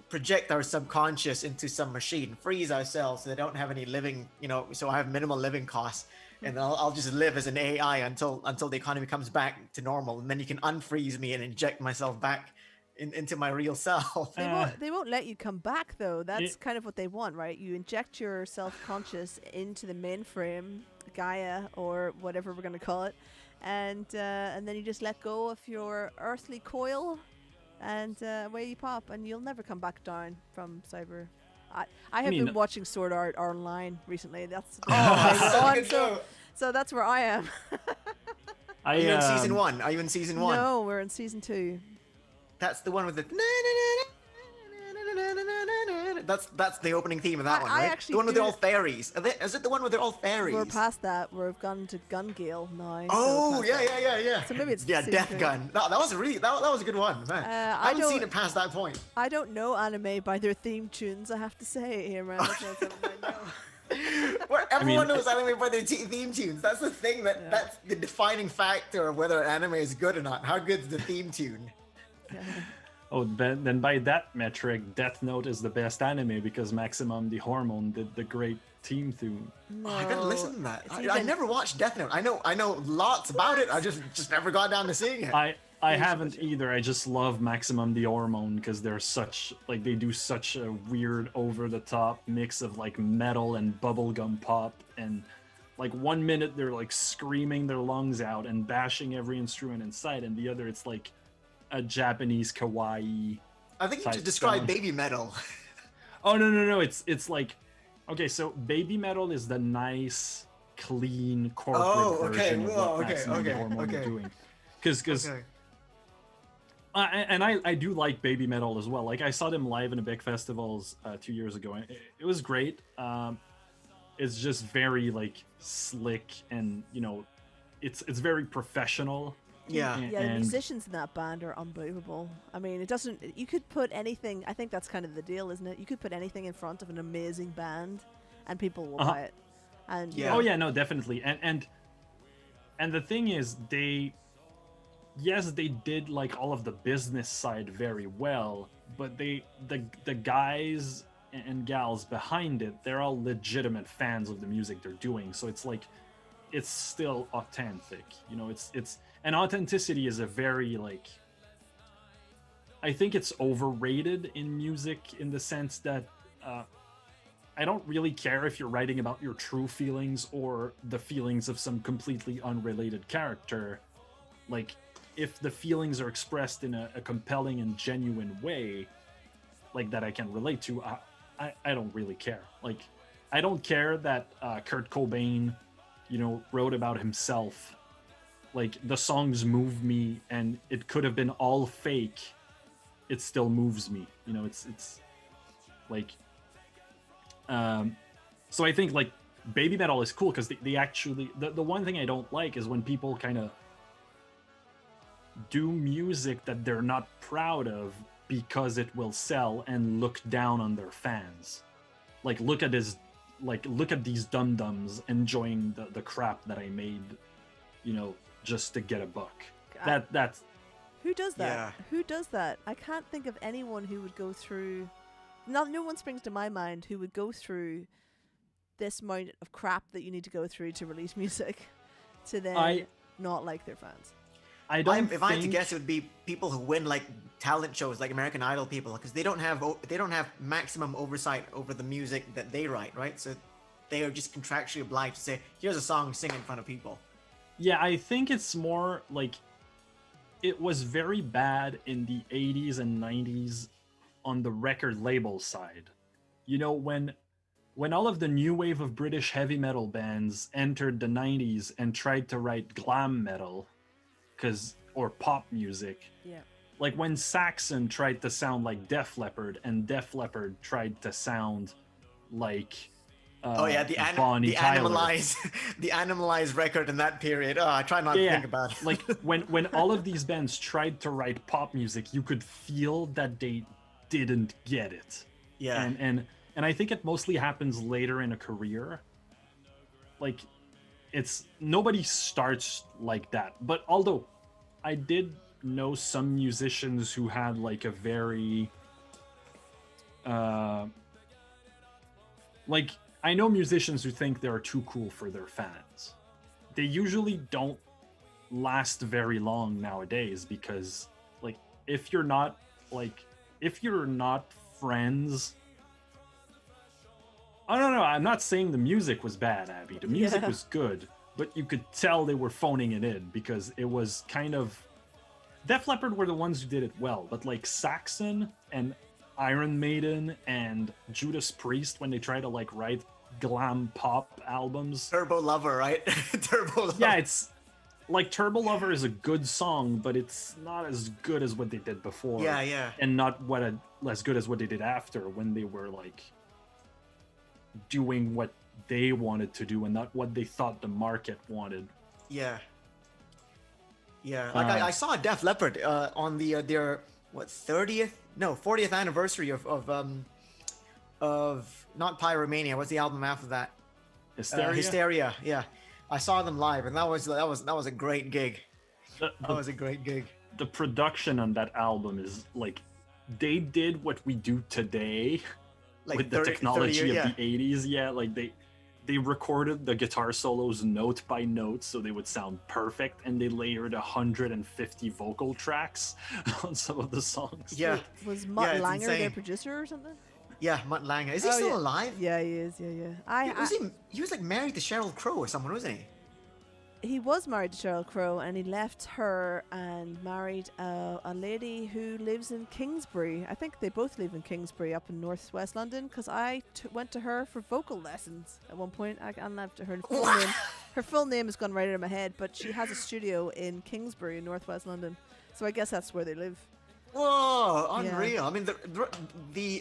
project our subconscious into some machine, freeze ourselves so they don't have any living, so I have minimal living costs, and then I'll just live as an AI until the economy comes back to normal, and then you can unfreeze me and inject myself back into my real self. They won't let you come back though. That's kind of what they want, right? You inject your self-conscious into the mainframe, Gaia, or whatever we're going to call it, and then you just let go of your earthly coil, and away you pop, and you'll never come back down from cyber. I have been watching Sword Art Online recently. That's so that's where I am. Are you in season 1? Are you in season 1? No, we're in season 2. That's the one with the. That's the opening theme of that one, right? The one with all fairies. Is it the one where they're all fairies? We're past that. We've gone to Gun Gale now. Oh, yeah. So maybe it's Death Gun. That was that was a good one, man. I haven't seen it past that point. I don't know anime by their theme tunes, I have to say, Imran. That's not something I know. Where everyone knows anime by their theme tunes. That's the thing that's the defining factor of whether an anime is good or not. How good's the theme tune? Yeah. Oh, then by that metric, Death Note is the best anime because Maximum the Hormone did the great theme tune. No, I gotta listen to that. I never watched Death Note. I know lots about it. I just never got down to seeing it. I haven't either. I just love Maximum the Hormone because they're they do such a weird over the top mix of like metal and bubblegum pop, and like 1 minute they're like screaming their lungs out and bashing every instrument in sight, and the other it's like a Japanese kawaii. I think you should describe baby metal. Oh no! It's like, okay, so baby metal is the nice, clean corporate version of what Maximum the Hormone are doing. Because and I do like baby metal as well. Like I saw them live in a big festivals 2 years ago, and it was great. It's just very like slick, and it's very professional. Yeah. The musicians in that band are unbelievable. I mean, you could put anything, I think that's kind of the deal, isn't it? You could put anything in front of an amazing band and people will buy it. And Oh yeah, no, definitely. And the thing is, they did like all of the business side very well, but the guys and gals behind it, they're all legitimate fans of the music they're doing. So it's like, it's still authentic. It's and authenticity is a very like, I think it's overrated in music in the sense that I don't really care if you're writing about your true feelings or the feelings of some completely unrelated character. Like, if the feelings are expressed in a compelling and genuine way, like that I can relate to, I don't really care. Like, I don't care that Kurt Cobain, wrote about himself. Like, the songs move me, and it could have been all fake. It still moves me. It's like, so I think like baby metal is cool because they actually, the one thing I don't like is when people kind of do music that they're not proud of because it will sell and look down on their fans. Like, look at these dum-dums enjoying the crap that I made, just to get a buck. That's who does that? Yeah. Who does that? I can't think of anyone who would go through. No one springs to my mind who would go through this amount of crap that you need to go through to release music, to then not like their fans. If I had to guess, it would be people who win like talent shows, like American Idol people, because they don't have maximum oversight over the music that they write, right? So they are just contractually obliged to say, "Here's a song, sing in front of people." Yeah, I think it's more like it was very bad in the 80s and 90s on the record label side. When all of the new wave of British heavy metal bands entered the 90s and tried to write glam metal, or pop music. Yeah. Like when Saxon tried to sound like Def Leppard and Def Leppard tried to sound like the Animalized record in that period. I try not to think about it. Like when all of these bands tried to write pop music, you could feel that they didn't get it. Yeah. And I think it mostly happens later in a career. Like, nobody starts like that. But although I did know some musicians who had like a very like, I know musicians who think they're too cool for their fans. They usually don't last very long nowadays because, like, if you're not like if you're not friends, I don't know. I'm not saying the music was bad, Abby. The music Yeah. was good, but you could tell they were phoning it in because it was kind of. Def Leppard were the ones who did it well, but like Saxon and Iron Maiden and Judas Priest, when they try to like write glam pop albums, Turbo Lover, right? Turbo Lover. yeah, it's like Turbo Lover is a good song, but it's not as good as what they did before. Yeah. And not as good as what they did after when they were like doing what they wanted to do and not what they thought the market wanted. Yeah. Like I saw Def Leppard on their 40th anniversary of not Pyromania. What's the album after that? Hysteria. Hysteria. Yeah, I saw them live, and that was a great gig. The, That was a great gig. the production on that album is like they did what we do today Like with the 30 technology 30 of yeah. the 80s. Yeah, like they recorded the guitar solos note by note so they would sound perfect, and they layered 150 vocal tracks on some of the songs. Yeah, Was Mutt it's Langer their insane. producer or something? Yeah, Mutt Lange. Is he Oh, still yeah. alive? Yeah, he is. Yeah. He was like married to Sheryl Crow or someone, wasn't he? He was married to Sheryl Crow, and he left her and married a lady who lives in Kingsbury. I think they both live in Kingsbury up in northwest London, because I went to her for vocal lessons at one point. I left her full name. Her full name has gone right out of my head, but she has a studio in Kingsbury in northwest London. So I guess that's where they live. Whoa, Yeah. unreal! I mean,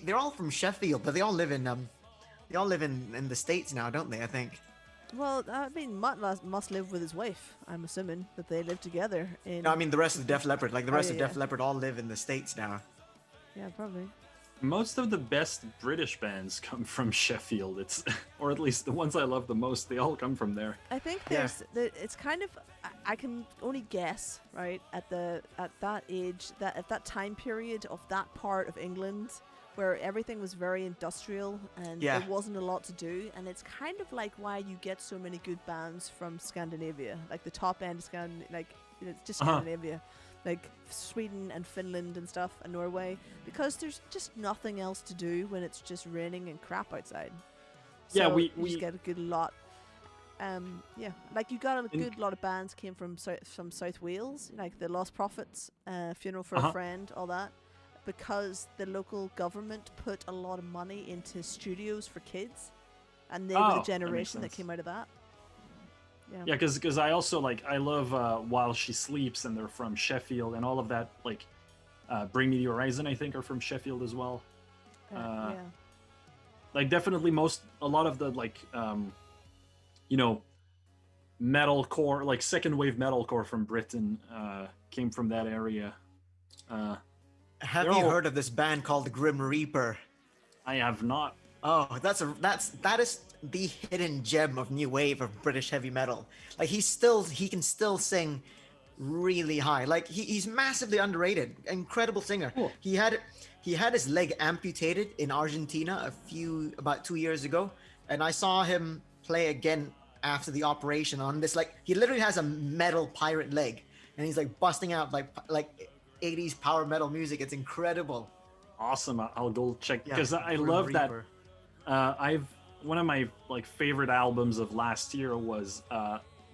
they're all from Sheffield, but they all live in the States now, don't they? I think. Well, I mean, Mutt must live with his wife. I'm assuming that they live together in. No, I mean the rest of Def Leppard, like the Oh, rest yeah, of Def yeah. Leppard, all live in the States now. Yeah, probably. Most of the best British bands come from Sheffield. It's or at least the ones I love the most, they all come from there. I think Yeah. it's kind of I can only guess, right, at that age, at that time period of that part of England where everything was very industrial and Yeah. there wasn't a lot to do, and it's kind of like why you get so many good bands from Scandinavia, like the top end of just Uh-huh. Scandinavia, like Sweden and Finland and stuff, and Norway, because there's just nothing else to do when it's just raining and crap outside. Yeah, So we- you just get a good lot. Yeah, like you got a In- good lot of bands came from South Wales, like the Lost Prophets, Funeral for Uh-huh. a Friend, all that, because the local government put a lot of money into studios for kids, and they were Oh, the that makes generation that sense. came out of that. Yeah. Yeah, because I also I love While She Sleeps, and they're from Sheffield, and all of that Bring Me the Horizon, I think, are from Sheffield as well. Yeah. Like definitely a lot of the metalcore, like second wave metalcore from Britain came from that area. Have They're you all- heard of this band called Grim Reaper? I have not. Oh, that is the hidden gem of new wave of British heavy metal. Like he can still sing really high. Like he's massively underrated. Incredible singer. Cool. He had his leg amputated in Argentina about 2 years ago, and I saw him play again after the operation on this. Like he literally has a metal pirate leg, and he's like busting out like 80s power metal music. It's incredible. Awesome. I'll go check Yeah, because I Grim love that. Reaper. One of my favorite albums of last year was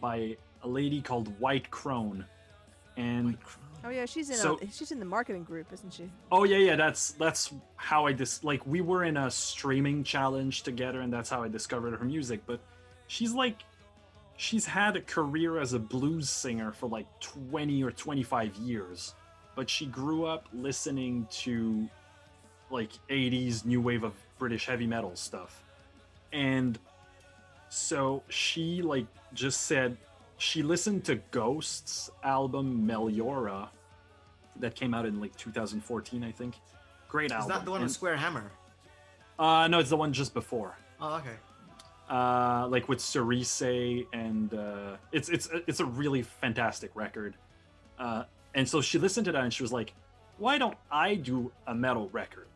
by a lady called White Crone, and Oh yeah, she's in the marketing group, isn't she? oh yeah, that's how I we were in a streaming challenge together, and that's how I discovered her music. But she's had a career as a blues singer for 20 or 25 years, but she grew up listening to 80s new wave of British heavy metal stuff. And so she just said she listened to Ghost's album Meliora that came out in 2014, I think. Great Is album. that the one with Square Hammer? No, it's the one just before. Oh, okay. With Cerise, and it's a really fantastic record. And so she listened to that and she was like, why don't I do a metal record?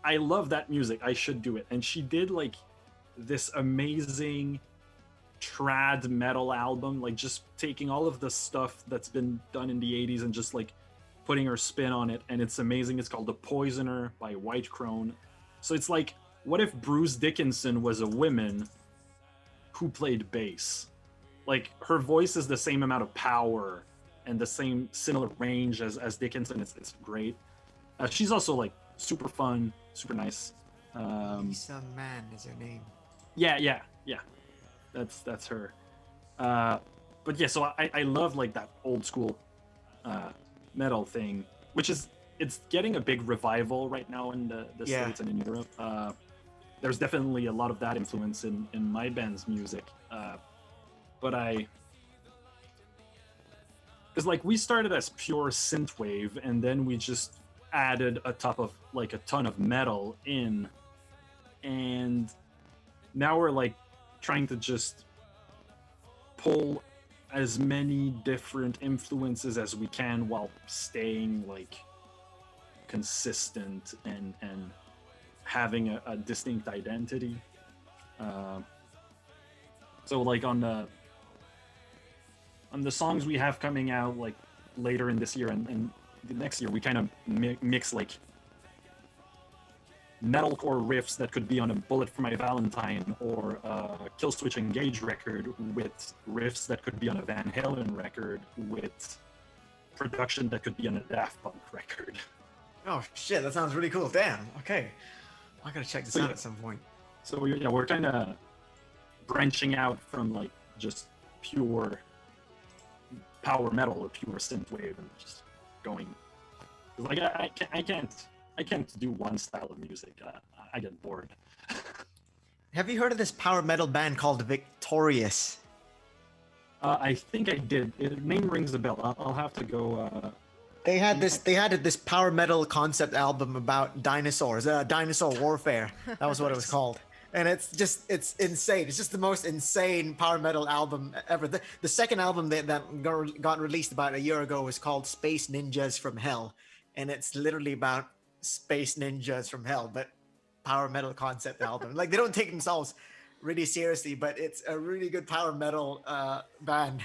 I love that music. I should do it. And she did this amazing trad metal album, just taking all of the stuff that's been done in the 80s and just putting her spin on it, and it's amazing. It's called The Poisoner by White Crone. So it's like, what if Bruce Dickinson was a woman who played bass? Like, her voice is the same amount of power and the same similar range as Dickinson. It's great. She's also like super fun, super nice. Lisa Mann is her name. Yeah. That's her. But yeah, so I love like that old school metal thing, which it's getting a big revival right now in the States and in Europe. There's definitely a lot of that influence in my band's music. But because like we started as pure synthwave, and then we just added a ton of metal in, and now we're like trying to just pull as many different influences as we can while staying like consistent and having a distinct identity. So like on the songs we have coming out like later in this year and the next year, we kind of mix like metalcore riffs that could be on a Bullet for My Valentine or a Killswitch Engage record with riffs that could be on a Van Halen record with production that could be on a Daft Punk record. Oh shit, that sounds really cool. Damn. Okay, I gotta check this out at some point. So we're kind of branching out from like just pure power metal or pure synthwave and just going. Like I can't do one style of music. I get bored. Have you heard of this power metal band called Victorious? I think I did. Name rings a bell. I'll have to go. They had this power metal concept album about dinosaurs, dinosaur warfare. That was what it was called. And it's insane. It's just the most insane power metal album ever. The second album that got released about a year ago was called Space Ninjas from Hell. And it's literally about space ninjas from hell, but power metal concept album. Like, they don't take themselves really seriously, but it's a really good power metal band.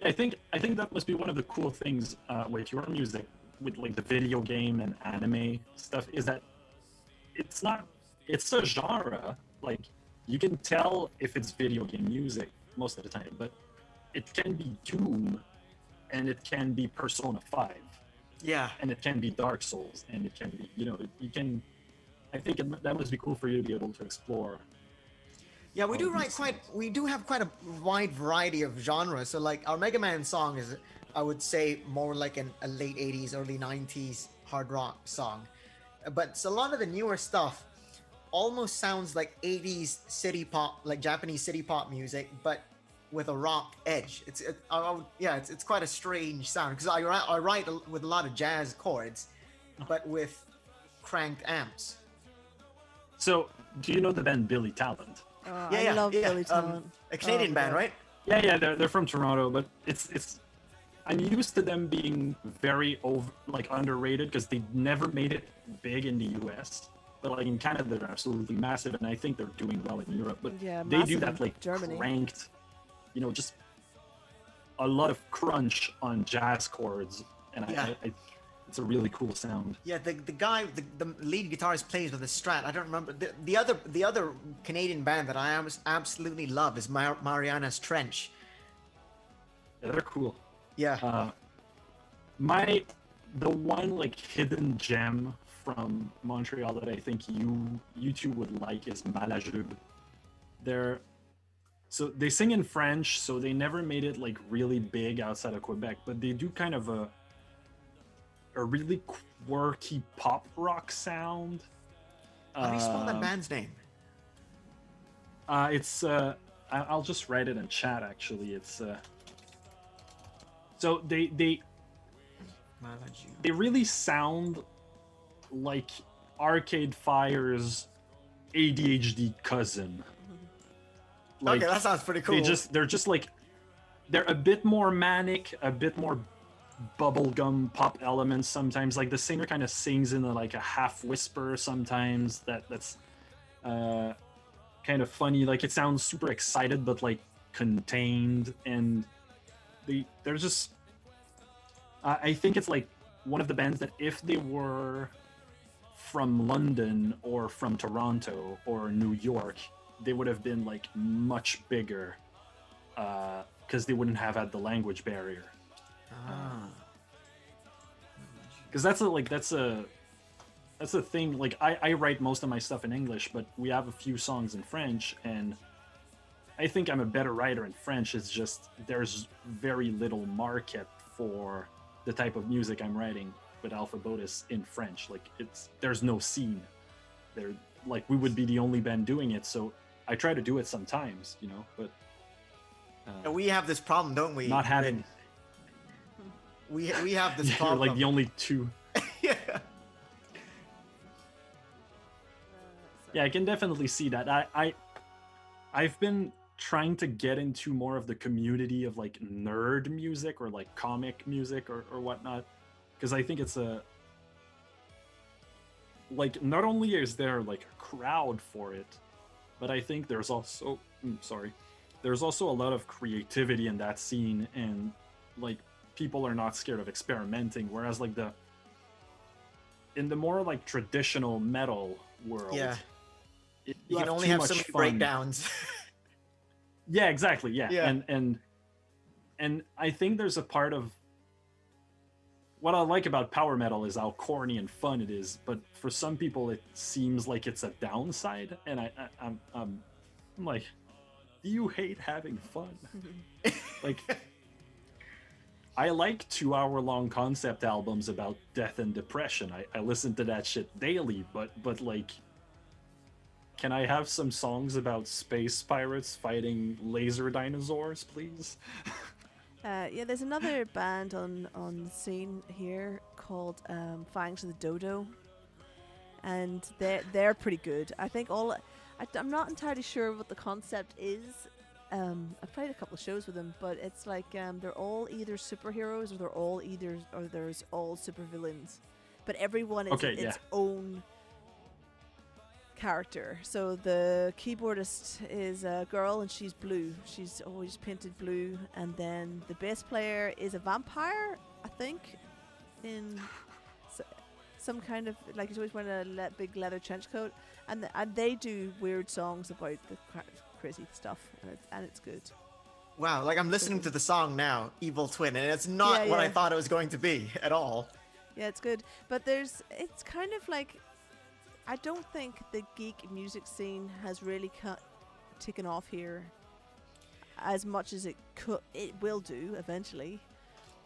I think that must be one of the cool things with your music, with like the video game and anime stuff, is that it's a genre. Like, you can tell if it's video game music most of the time, but it can be Doom and it can be Persona 5. Yeah. And it can be Dark Souls, and it can be, you can, I think that must be cool for you to be able to explore. Yeah, we do have quite a wide variety of genres. So like our Mega Man song is, I would say, more like a late 80s, early 90s hard rock song. But a lot of the newer stuff almost sounds like 80s city pop, like Japanese city pop music, but with a rock edge. It's quite a strange sound, because I write with a lot of jazz chords, but with cranked amps. So, do you know the band Billy Talent? I love Billy Talent. A Canadian band, right? Yeah, they're from Toronto, but it's I'm used to them being very underrated because they never made it big in the US. But like in Canada, they're absolutely massive, and I think they're doing well in Europe. But they do that like Germany. Cranked, just a lot of crunch on jazz chords, and I it's a really cool sound. Yeah, the guy, the lead guitarist plays with a Strat. I don't remember the other Canadian band that I absolutely love is Mariana's Trench. Yeah, they're cool. Yeah. The one like hidden gem from Montreal that I think you two would like is Malajube. So they sing in French, so they never made it like really big outside of Quebec, but they do kind of a really quirky pop rock sound. How do you spell that band's name? It's I'll just write it in chat. Actually, it's so they really sound like Arcade Fire's ADHD cousin. Like, okay, that sounds pretty cool. They're a bit more manic, a bit more bubblegum pop elements sometimes. Like the singer kind of sings in a half whisper sometimes. That's kind of funny. Like it sounds super excited but like contained, and they're just. I think it's like one of the bands that if they were from London or from Toronto or New York, they would have been like much bigger because they wouldn't have had the language barrier. Because that's a thing. Like I write most of my stuff in English, but we have a few songs in French, and I think I'm a better writer in French. It's just there's very little market for the type of music I'm writing with Alpha Botus in French. Like there's no scene. There, like we would be the only band doing it. So I try to do it sometimes, you know. But we have this problem, don't we? not having. We have this Yeah, problem. you're like the only two. Yeah. Yeah, I can definitely see that. I've been trying to get into more of the community of like nerd music or like comic music or whatnot, because I think it's a like not only is there like a crowd for it, but I think there's also there's also a lot of creativity in that scene, and like people are not scared of experimenting, whereas like in the more like traditional metal world, Yeah. you You can have only too have much so many fun. breakdowns. Yeah, exactly. Yeah. Yeah. And I think there's a part of what I like about power metal is how corny and fun it is, but for some people it seems like it's a downside, and I'm like, do you hate having fun? Like, I like 2-hour-long concept albums about death and depression. I listen to that shit daily, but like, can I have some songs about space pirates fighting laser dinosaurs, please? Yeah, there's another band on the scene here called Fangs of the Dodo, and they're pretty good. I think I'm not entirely sure what the concept is. I've played a couple of shows with them, but it's like they're all either superheroes or there's all supervillains, but everyone is its own character. So the keyboardist is a girl and she's blue. She's always painted blue, and then the bass player is a vampire, I think, in some kind of like he's always wearing a big leather trench coat, and they do weird songs about the crazy stuff, and it's good. Wow, like I'm listening to the song now, Evil Twin, and it's not what I thought it was going to be at all. Yeah, it's good, but it's kind of like, I don't think the geek music scene has really taken off here as much as it could. It will do eventually,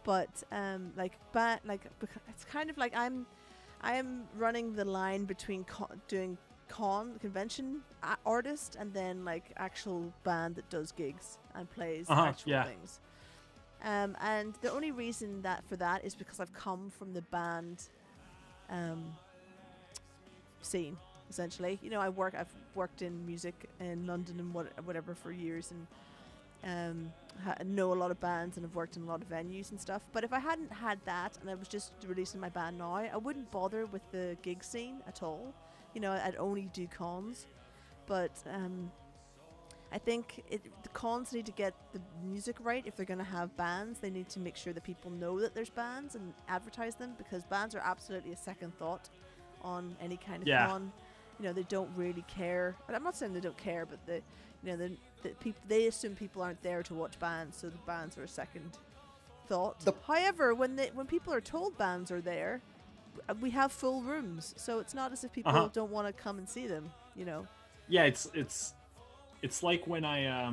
but it's kind of like I am running the line between doing convention artist and then like actual band that does gigs and plays actual things. And the only reason for that is because I've come from the band scene, essentially. You know, I've worked in music in London and whatever for years, and know a lot of bands, and I've worked in a lot of venues and stuff. But if I hadn't had that and I was just releasing my band now, I wouldn't bother with the gig scene at all. You know, I'd only do cons. But I think the cons need to get the music right. If they're going to have bands, they need to make sure that people know that there's bands and advertise them, because bands are absolutely a second thought on any kind of con. You know, they don't really care. But I'm not saying they don't care, but they assume people aren't there to watch bands, so the bands are a second thought. However, when people are told bands are there, we have full rooms, so it's not as if people don't want to come and see them. You know. Yeah, it's like when I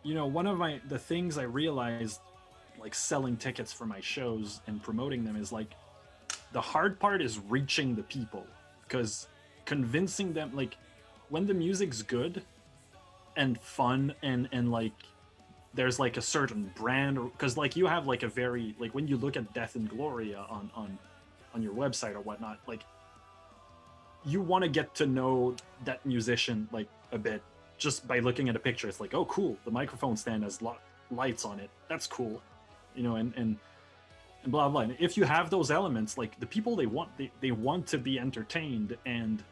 you know, one of the things I realized, like selling tickets for my shows and promoting them, is like the hard part is reaching the people, because convincing them, like when the music's good and fun and like there's like a certain brand, because like you have like a very, like when you look at Death and Gloria on your website or whatnot, like you want to get to know that musician like a bit just by looking at a picture. It's like, oh cool, the microphone stand has lights on it, that's cool, you know, and blah blah. And if you have those elements, like the people, they want to be entertained. And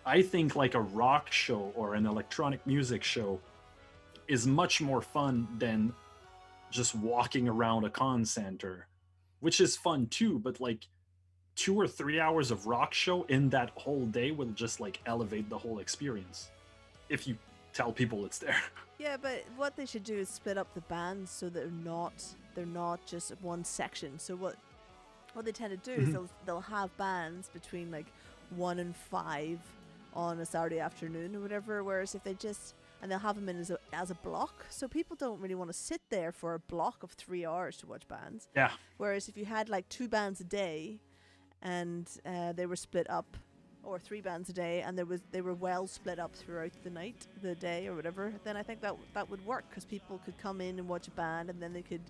I think like a rock show or an electronic music show is much more fun than just walking around a con center, which is fun too, but like 2 or 3 hours of rock show in that whole day will just like elevate the whole experience if you tell people it's there. Yeah, but what they should do is split up the bands so they're not just one section. So what they tend to do is they'll have bands between like 1 and 5 on a Saturday afternoon or whatever. Whereas if they just and they'll have them in as a block, so people don't really want to sit there for a block of 3 hours to watch bands. Yeah. Whereas if you had like 2 bands a day, and they were split up, or 3 bands a day, and they were well split up throughout the day or whatever, then I think that would work, because people could come in and watch a band and then they could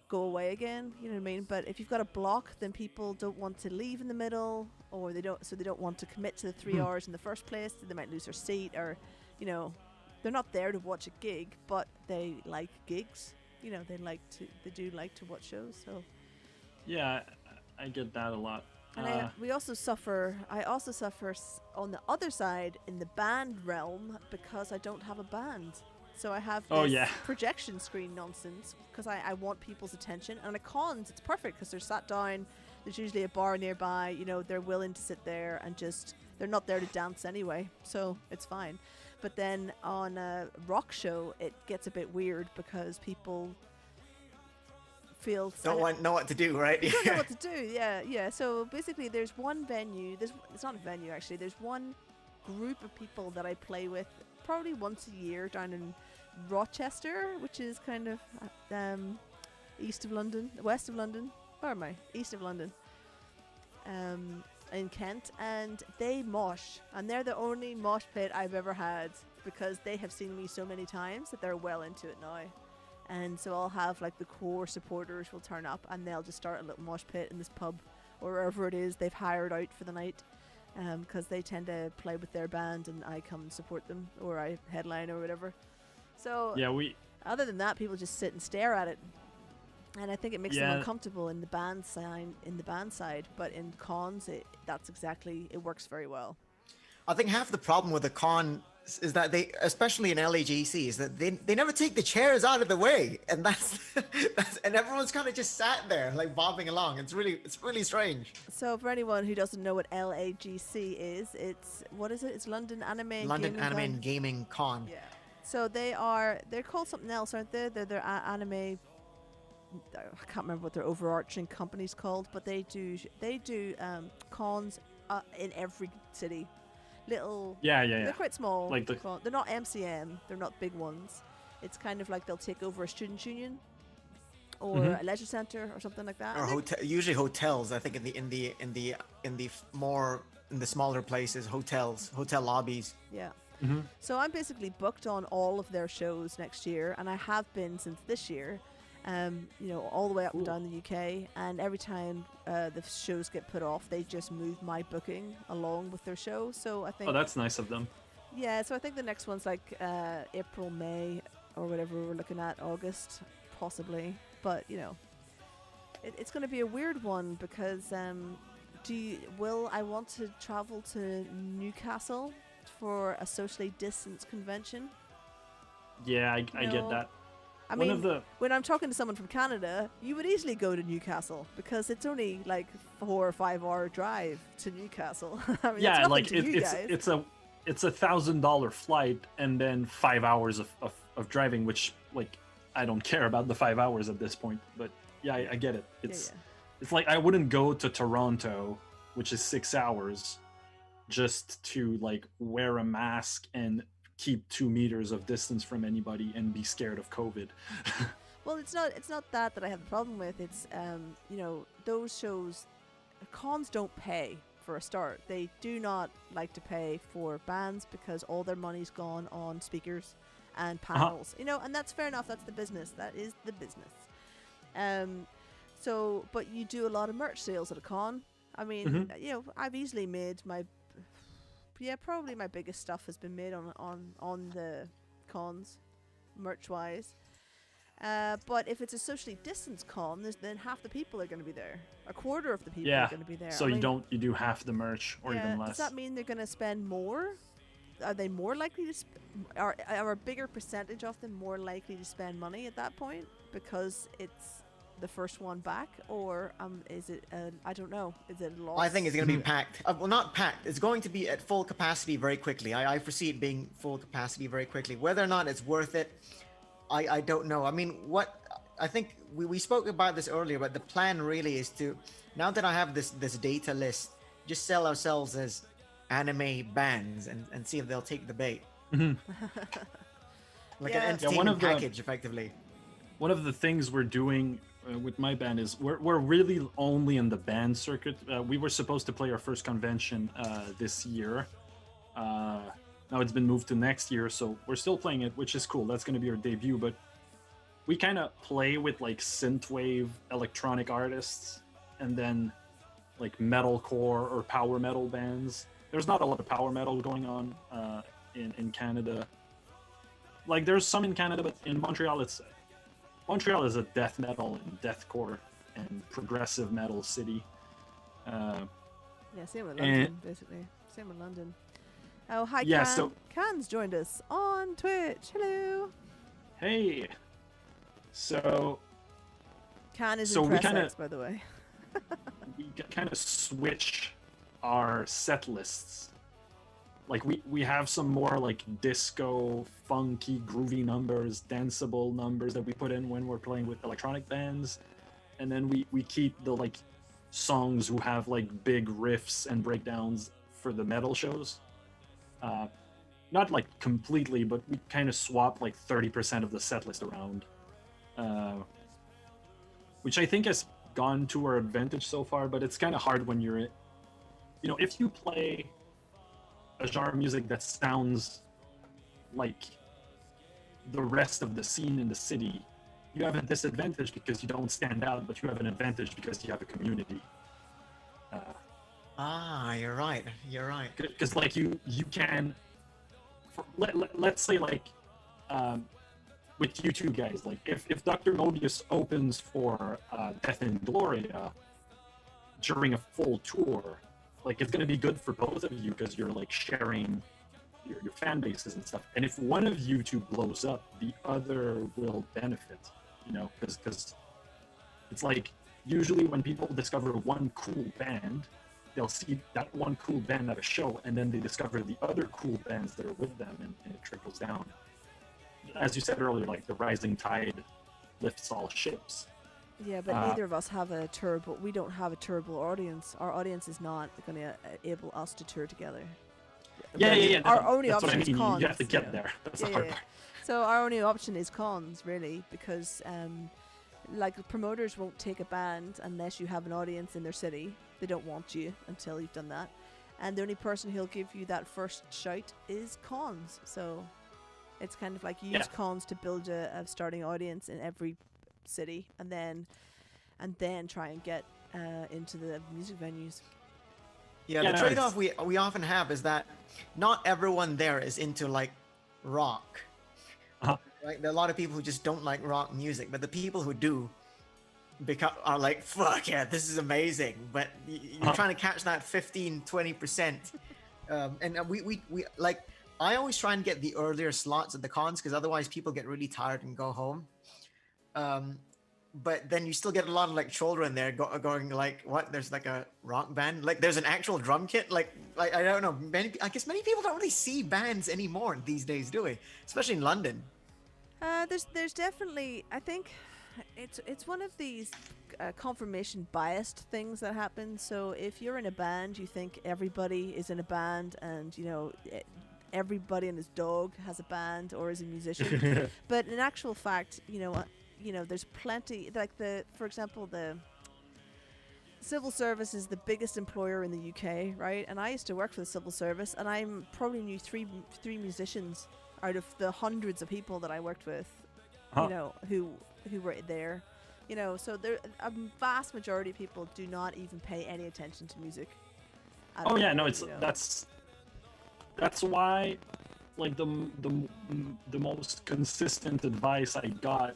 go away again, you know what I mean? But if you've got a block, then people don't want to leave in the middle, or they don't want to commit to the 3 hours in the first place, so they might lose their seat, or you know, they're not there to watch a gig, but they like gigs, you know, they do like to watch shows. So Yeah, I get that a lot. and I also suffer on the other side in the band realm, because I don't have a band. So I have this projection screen nonsense, because I want people's attention. And at cons, it's perfect because they're sat down. There's usually a bar nearby. You know, they're willing to sit there and they're not there to dance anyway. So it's fine. But then on a rock show, it gets a bit weird because people don't know what to do, right? You don't know what to do. Yeah. So basically, there's one venue. It's not a venue actually. There's one group of people that I play with probably once a year down in Rochester, which is kind of west of London. Where am I? East of London. In Kent, and they mosh, and they're the only mosh pit I've ever had, because they have seen me so many times that they're well into it now. And so I'll have like the core supporters will turn up, and they'll just start a little mosh pit in this pub or wherever it is they've hired out for the night, because they tend to play with their band and I come and support them, or I headline or whatever. So yeah, other than that, people just sit and stare at it, and I think it makes them uncomfortable in the band side. But in cons, it works very well. I think half the problem with the con is that they, especially in LAGC, is that they never take the chairs out of the way, and that's and everyone's kind of just sat there like bobbing along. It's really strange. So for anyone who doesn't know what LAGC is, it's London Anime and Gaming Con. Yeah. So they're called something else, aren't they? They're anime. I can't remember what their overarching company's called, but they do cons in every city. They're quite small. Like they're not MCM. They're not big ones. It's kind of like they'll take over a student union or a leisure center or something like that. Or usually hotels. I think in the smaller places, hotel lobbies. Yeah. So I'm basically booked on all of their shows next year, and I have been since this year. All the way up and down the UK, and every time the shows get put off, they just move my booking along with their show. So I think that's nice of them. Yeah, so I think the next one's like April, May, or whatever we're looking at, August possibly. But it's going to be a weird one, because I want to travel to Newcastle for a socially distanced convention? Yeah, I get that. I mean, when I'm talking to someone from Canada, you would easily go to Newcastle, because it's only like 4 or 5 hour drive to Newcastle. I mean, yeah, like it's $1,000 flight and then 5 hours of driving, which like I don't care about the 5 hours at this point. But yeah, I get it. It's like I wouldn't go to Toronto, which is 6 hours, just to like wear a mask and keep 2 meters of distance from anybody and be scared of COVID. Well, it's not that I have the problem with. It's those shows, cons don't pay for a start. They do not like to pay for bands, because all their money's gone on speakers and panels. And that's fair enough. That's the business. That is the business. But you do a lot of merch sales at a con. I mean, I've easily made probably my biggest stuff has been made on the cons, merch wise. But if it's a socially distanced con, then half the people are going to be there. A quarter of the people are going to be there. So you do half the merch, or even less. Does that mean they're going to spend more? Are they more likely to? Are a bigger percentage of them more likely to spend money at that point? because it's the first one back, or is it? I don't know. Is it lost? I think it's going to be packed. Well, not packed. It's going to be at full capacity very quickly. I foresee it being full capacity very quickly. Whether or not it's worth it, I don't know. I mean, I think we spoke about this earlier, but the plan really is to, now that I have this data list, just sell ourselves as anime bands and see if they'll take the bait. Like an entertainment package, effectively. One of the things we're doing with my band is we're really only in the band circuit. We were supposed to play our first convention this year. Now it's been moved to next year, so we're still playing it, which is cool. That's going to be our debut, but we kind of play with like synthwave electronic artists and then like metalcore or power metal bands. There's not a lot of power metal going on in Canada. Like there's some in Canada, but in Montreal Montreal is a death metal and deathcore and progressive metal city. Yeah, same with London, basically. Same with London. Oh, hi, yeah, Can. so Can's joined us on Twitch. Hello. Hey. So Can is so in we Press kinda- X, by the way. we kind of switch our set lists. Like we have some more like disco, funky, groovy numbers, danceable numbers that we put in when we're playing with electronic bands, and then we keep the like songs who have like big riffs and breakdowns for the metal shows. Not like completely, but we kind of swap like 30% of the set list around, which I think has gone to our advantage so far. But it's kind of hard when you're, if you play a genre of music that sounds like the rest of the scene in the city, you have a disadvantage because you don't stand out, but you have an advantage because you have a community. You're right. You're right. Because like you can, let's say like with you two guys, like if Dr. Mobius opens for Death and Gloria during a full tour, like it's going to be good for both of you because you're like sharing your fan bases and stuff. And if one of you two blows up, the other will benefit, because it's like usually when people discover one cool band, they'll see that one cool band at a show, and then they discover the other cool bands that are with them, and it trickles down. As you said earlier, like the rising tide lifts all ships. Yeah, but neither of us have a tour, but we don't have a tourable audience. Our audience is not going to enable us to tour together. Yeah. Our only that's option what I mean. is cons. You have to get there. That's the hard part. So our only option is cons, really, because like promoters won't take a band unless you have an audience in their city. They don't want you until you've done that. And the only person who'll give you that first shout is cons. So it's kind of like you use cons to build a starting audience in every city, and then try and get into the music venues. The trade-off we often have is that not everyone there is into like rock. Right? There are a lot of people who just don't like rock music, but the people who do are like, fuck yeah, this is amazing. But you're trying to catch that 15-20%. And we like, I always try and get the earlier slots at the cons because otherwise people get really tired and go home. But then you still get a lot of like children there going like, what? There's like a rock band? Like there's an actual drum kit? Like I don't know. I guess many people don't really see bands anymore these days, do we? Especially in London. There's definitely, I think it's one of these confirmation biased things that happen. So if you're in a band, you think everybody is in a band, and everybody and his dog has a band or is a musician. But in actual fact, there's plenty, like for example, the civil service is the biggest employer in the UK, right? And I used to work for the civil service, and I probably knew three musicians out of the hundreds of people that I worked with, who were there. So there, a vast majority of people do not even pay any attention to music. That's why, like the most consistent advice I got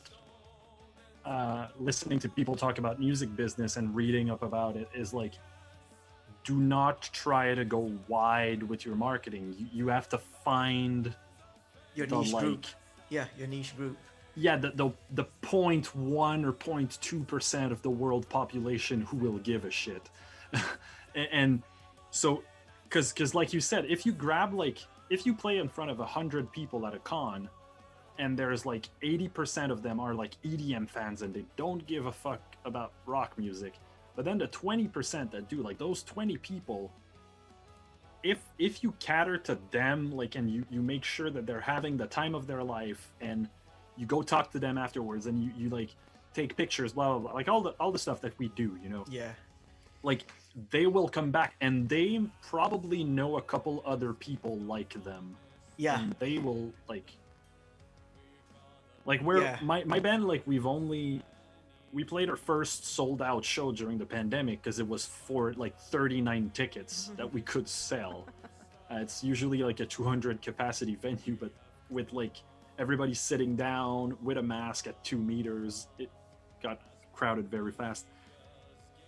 listening to people talk about music business and reading up about it is like, do not try to go wide with your marketing. You have to find your niche group. Yeah, your niche group. yeah, the 0.1 or 0.2% of the world population who will give a shit. And so, because like you said, if you grab like, if you play in front of 100 people at a con, and there's like 80% of them are like EDM fans and they don't give a fuck about rock music, but then the 20% that do, like those 20 people, if you cater to them, like, and you make sure that they're having the time of their life, and you go talk to them afterwards, and you like take pictures, blah blah blah, like all the stuff that we do, you know. Yeah. Like, they will come back, and they probably know a couple other people like them. Yeah. And they will like we're Yeah. my band, like we played our first sold out show during the pandemic because it was for like 39 tickets that we could sell. It's usually like a 200 capacity venue, but with like everybody sitting down with a mask at 2 meters, it got crowded very fast.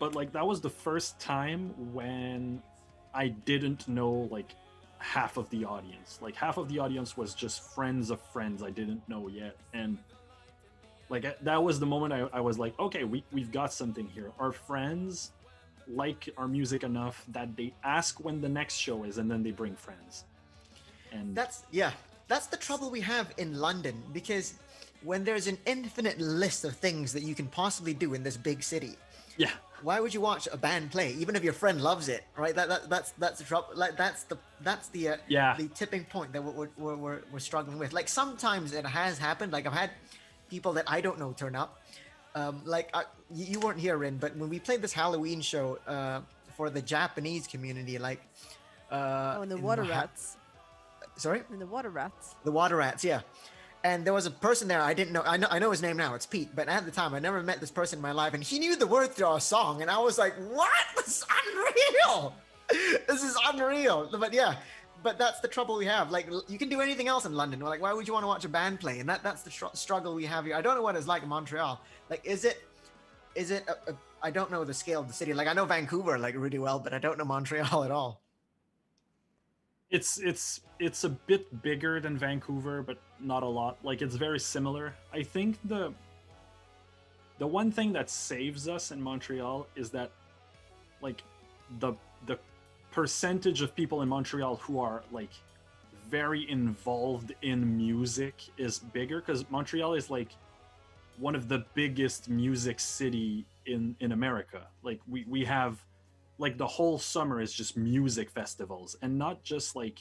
But like, that was the first time when I didn't know like half of the audience. Like, half of the audience was just friends of friends I didn't know yet. And like, that was the moment I was like, okay, we've got something here. Our friends like our music enough that they ask when the next show is, and then they bring friends. And That's the trouble we have in London, because when there's an infinite list of things that you can possibly do in this big city, yeah, why would you watch a band play, even if your friend loves it, right? That's the trouble. Like, that's the Yeah. the tipping point that we're struggling with. Like, sometimes it has happened. Like, I've had people that I don't know turn up. You weren't here, Rin, but when we played this Halloween show for the Japanese community, like in the water rats. Sorry, In the water rats. the water rats, yeah. And there was a person there I didn't know. I know his name now. It's Pete. But at the time, I never met this person in my life, and he knew the words to our song, and I was like, "What? This is unreal! This is unreal!" But yeah, but that's the trouble we have. Like, you can do anything else in London. Like, why would you want to watch a band play? And that's the struggle we have here. I don't know what it's like in Montreal. Like, is it? I don't know the scale of the city. Like, I know Vancouver like really well, but I don't know Montreal at all. It's a bit bigger than Vancouver, but not a lot. Like, it's very similar. I think the one thing that saves us in Montreal is that, like, the percentage of people in Montreal who are like very involved in music is bigger, because Montreal is like one of the biggest music city in America. Like, we have, like, the whole summer is just music festivals, and not just like,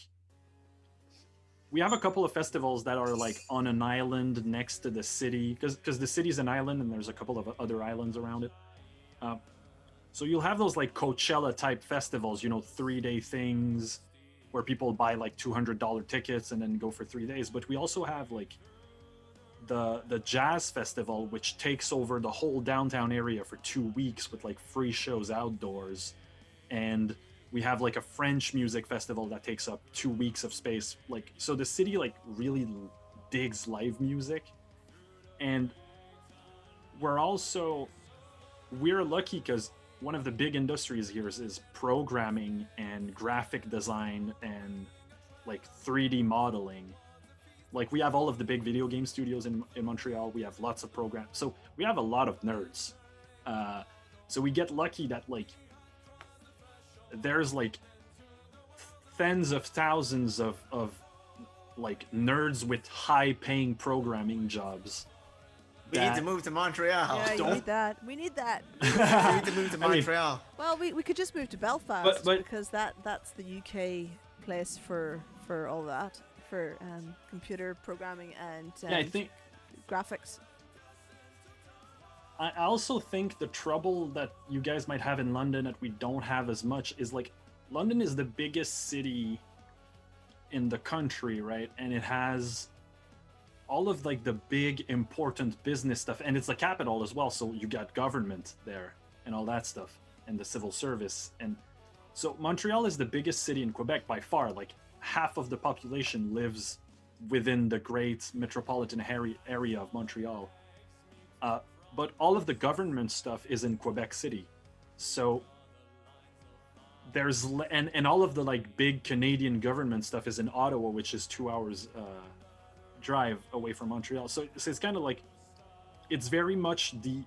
we have a couple of festivals that are like on an island next to the city, because the city's an island and there's a couple of other islands around it. So you'll have those like Coachella type festivals, you know, 3-day things where people buy like $200 tickets and then go for 3 days. But we also have like the jazz festival, which takes over the whole downtown area for 2 weeks with like free shows outdoors. And we have like a French music festival that takes up 2 weeks of space. Like, so the city like really digs live music. And we're lucky because one of the big industries here is programming and graphic design and like 3D modeling. Like, we have all of the big video game studios in Montreal. We have lots of programs. So we have a lot of nerds. So we get lucky that like there's like tens of thousands of like nerds with high paying programming jobs. We need to move to Montreal. Yeah, you need that. We need that. We need to move to Montreal. Well, we could just move to Belfast, but because that's the UK place for all that, for computer programming and yeah, I think graphics. I also think the trouble that you guys might have in London that we don't have as much is, like, London is the biggest city in the country, right? And it has all of like the big important business stuff, and it's the capital as well, so you got government there and all that stuff, and the civil service. And so Montreal is the biggest city in Quebec by far. Like, half of the population lives within the great metropolitan area of Montreal. But all of the government stuff is in Quebec City. So there's and all of the like big Canadian government stuff is in Ottawa, which is 2 hours drive away from Montreal. So it's kind of like, it's very much the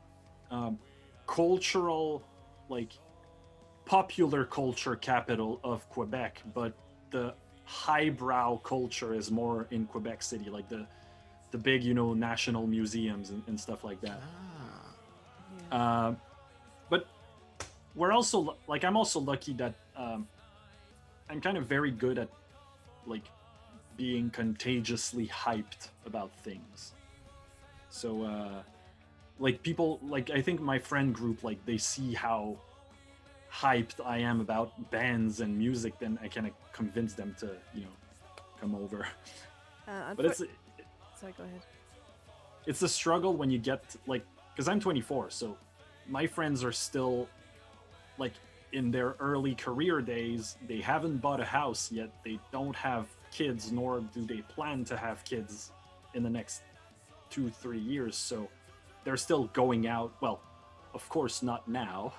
cultural, like popular culture capital of Quebec, but the highbrow culture is more in Quebec City, like the big, national museums and stuff like that. Ah. But we're also like, I'm also lucky that I'm kind of very good at like being contagiously hyped about things. So like people, like I think my friend group, like they see how hyped I am about bands and music, then I kind of convince them to come over. But Sorry, go ahead. it's a struggle when you get like, because I'm 24, so my friends are still like in their early career days. They haven't bought a house yet, they don't have kids, nor do they plan to have kids in the next 2-3 years, so they're still going out. Well, of course not now,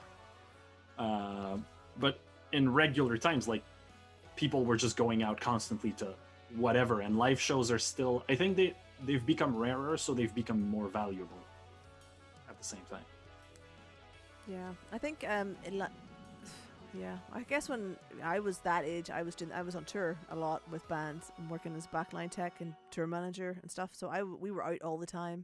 but in regular times, like people were just going out constantly to whatever, and live shows are still, I think they've become rarer, so they've become more valuable at the same time. Yeah, I think yeah, I guess when I was that age, I was on tour a lot with bands and working as backline tech and tour manager and stuff. So we were out all the time.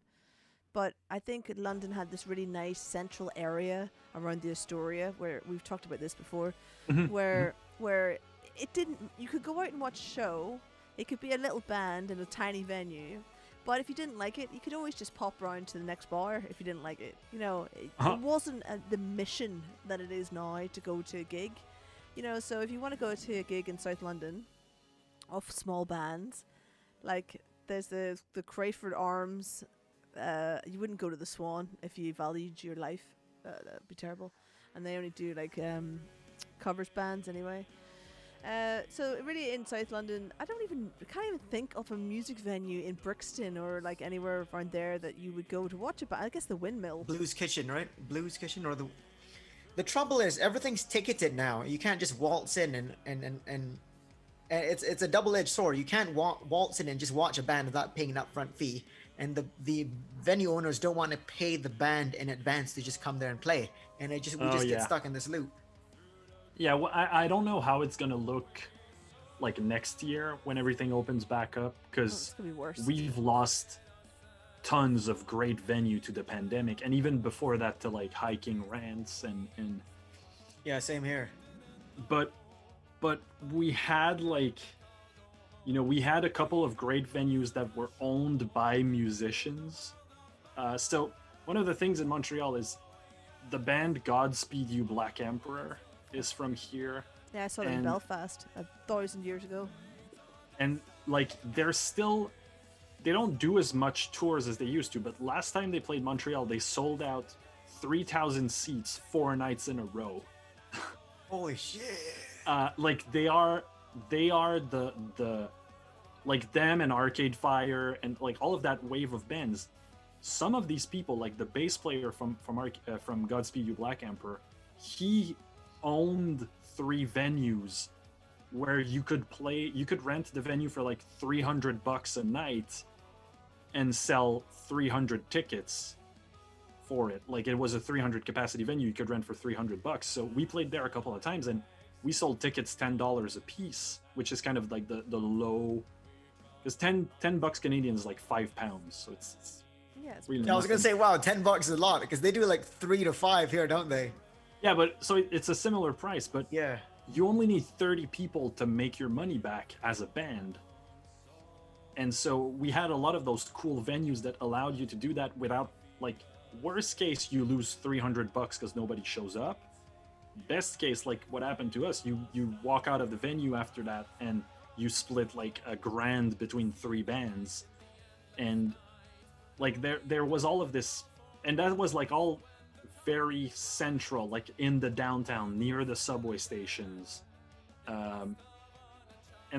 But I think London had this really nice central area around the Astoria, where we've talked about this before, where it didn't. You could go out and watch a show. It could be a little band in a tiny venue, but if you didn't like it, you could always just pop round to the next bar if you didn't like it. It wasn't the mission that it is now to go to a gig. So if you want to go to a gig in South London of small bands, like there's the Crayford Arms. You wouldn't go to the Swan if you valued your life. That'd be terrible. And they only do like covers bands anyway. So really in South London, I can't even think of a music venue in Brixton or like anywhere around there that you would go to watch a band. I guess the Windmill. Blues Kitchen, right? Blues Kitchen, or the trouble is everything's ticketed now. You can't just waltz in and it's a double-edged sword. You can't waltz in and just watch a band without paying an upfront fee. And the venue owners don't want to pay the band in advance to just come there and play. And we just get stuck in this loop. Yeah, well, I don't know how it's gonna look like next year when everything opens back up, because we've lost tons of great venue to the pandemic, and even before that to like hiking rants and yeah, same here. But we had like, we had a couple of great venues that were owned by musicians. So one of the things in Montreal is the band Godspeed You Black Emperor is from here. Yeah, I saw them in Belfast 1,000 years ago. And like they don't do as much tours as they used to, but last time they played Montreal, they sold out 3,000 seats 4 nights in a row. Holy shit. Like they are the like them and Arcade Fire and like all of that wave of bands. Some of these people, like the bass player from Godspeed You Black Emperor, he owned 3 venues where you could rent the venue for like $300 a night and sell 300 tickets for it. Like it was a 300 capacity venue you could rent for $300. So we played there a couple of times and we sold tickets $10 a piece, which is kind of like the low, because $10 Canadian is like £5, so it's really I was gonna say, wow, $10 is a lot, because they do like 3 to 5 here, don't they? Yeah, but so it's a similar price, but yeah, you only need 30 people to make your money back as a band. And so we had a lot of those cool venues that allowed you to do that without, like, worst case, you lose $300 because nobody shows up. Best case, like what happened to us, you walk out of the venue after that and you split like $1,000 between 3 bands. And like there was all of this, and that was like all very central, like in the downtown near the subway stations, and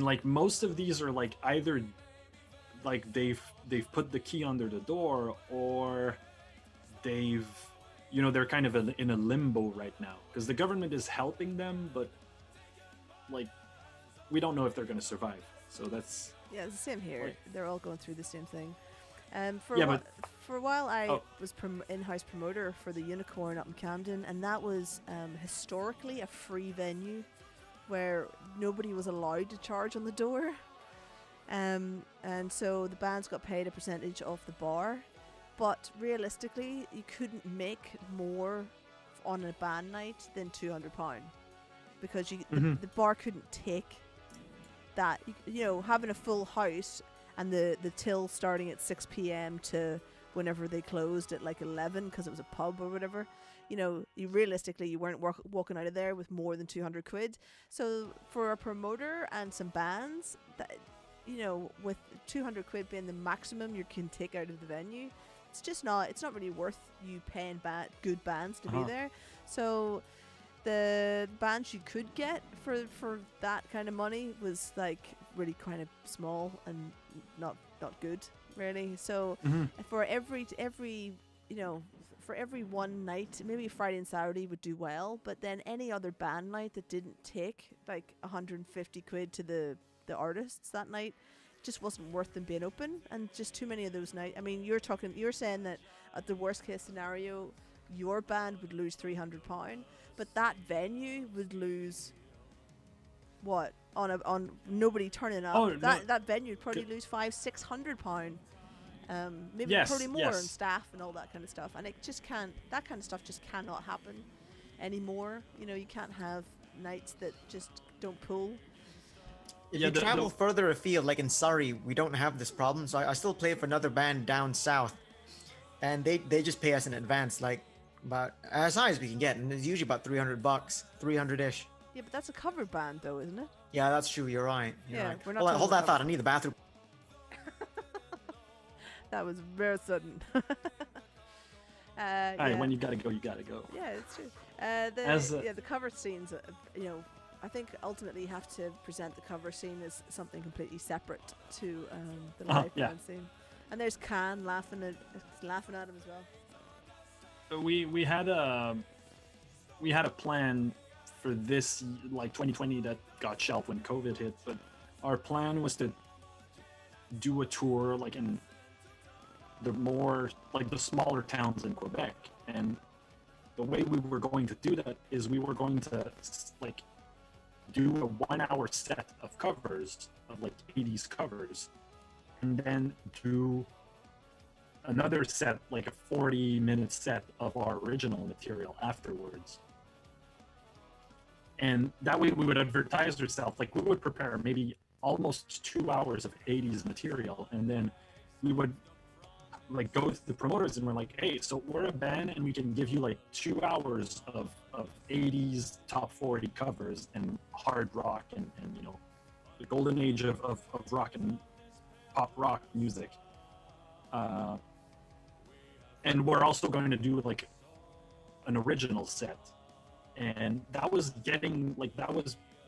like most of these are like either like they've put the key under the door, or they're kind of in a limbo right now because the government is helping them, but like we don't know if they're going to survive. So that's Yeah, it's the same here. Like- They're all going through the same thing. Yeah, but- For a while, I Oh. was in-house promoter for the Unicorn up in Camden, and that was historically a free venue where nobody was allowed to charge on the door. And so the bands got paid a percentage off the bar, but realistically, you couldn't make more on a band night than £200 because the bar couldn't take that. You know, having a full house and the till starting at 6 p.m. to whenever they closed at like 11 because it was a pub or whatever. You know, you weren't walking out of there with more than 200 quid. So for a promoter and some bands, that, you know, with 200 quid being the maximum you can take out of the venue, it's not really worth you paying good bands to be there. So the bands you could get for that kind of money was like really kind of small and not good really. So for every you know, for every one night, maybe Friday and Saturday would do well, but then any other band night that didn't take like 150 quid to the artists that night just wasn't worth them being open. And just too many of those nights. I mean, you're saying that at the worst case scenario your band would lose £300, but that venue would lose what on nobody turning up. Oh, that venue would probably lose £500-600. Maybe probably more on staff and all that kind of stuff, and it just can't. That kind of stuff just cannot happen anymore. You know, you can't have nights that just don't pull. If you travel further afield, like in Surrey, we don't have this problem. So I still play for another band down south, and they just pay us in advance, like about as high as we can get, and it's usually about $300, 300-ish. Yeah, but that's a cover band, though, isn't it? Yeah, that's true. You're right. We're not. Hold that thought. I need the bathroom. That was very sudden. When you gotta go, you gotta go. Yeah, it's true. The cover scenes, you know, I think ultimately you have to present the cover scene as something completely separate to the live band scene. And there's Khan laughing at him as well. So we had a plan for this, like 2020, that got shelved when COVID hit. But our plan was to do a tour like in the smaller towns in Quebec, and the way we were going to do that is we were going to like do a 1 hour set of covers of like 80s covers, and then do another set, like a 40-minute set of our original material afterwards. And that way we would advertise ourselves, like we would prepare maybe almost 2 hours of 80s material, and then we would like go to the promoters and we're like, hey, so we're a band and we can give you like 2 hours of 80s top 40 covers and hard rock and you know, the golden age of rock and pop rock music. And we're also going to do like an original set. And that was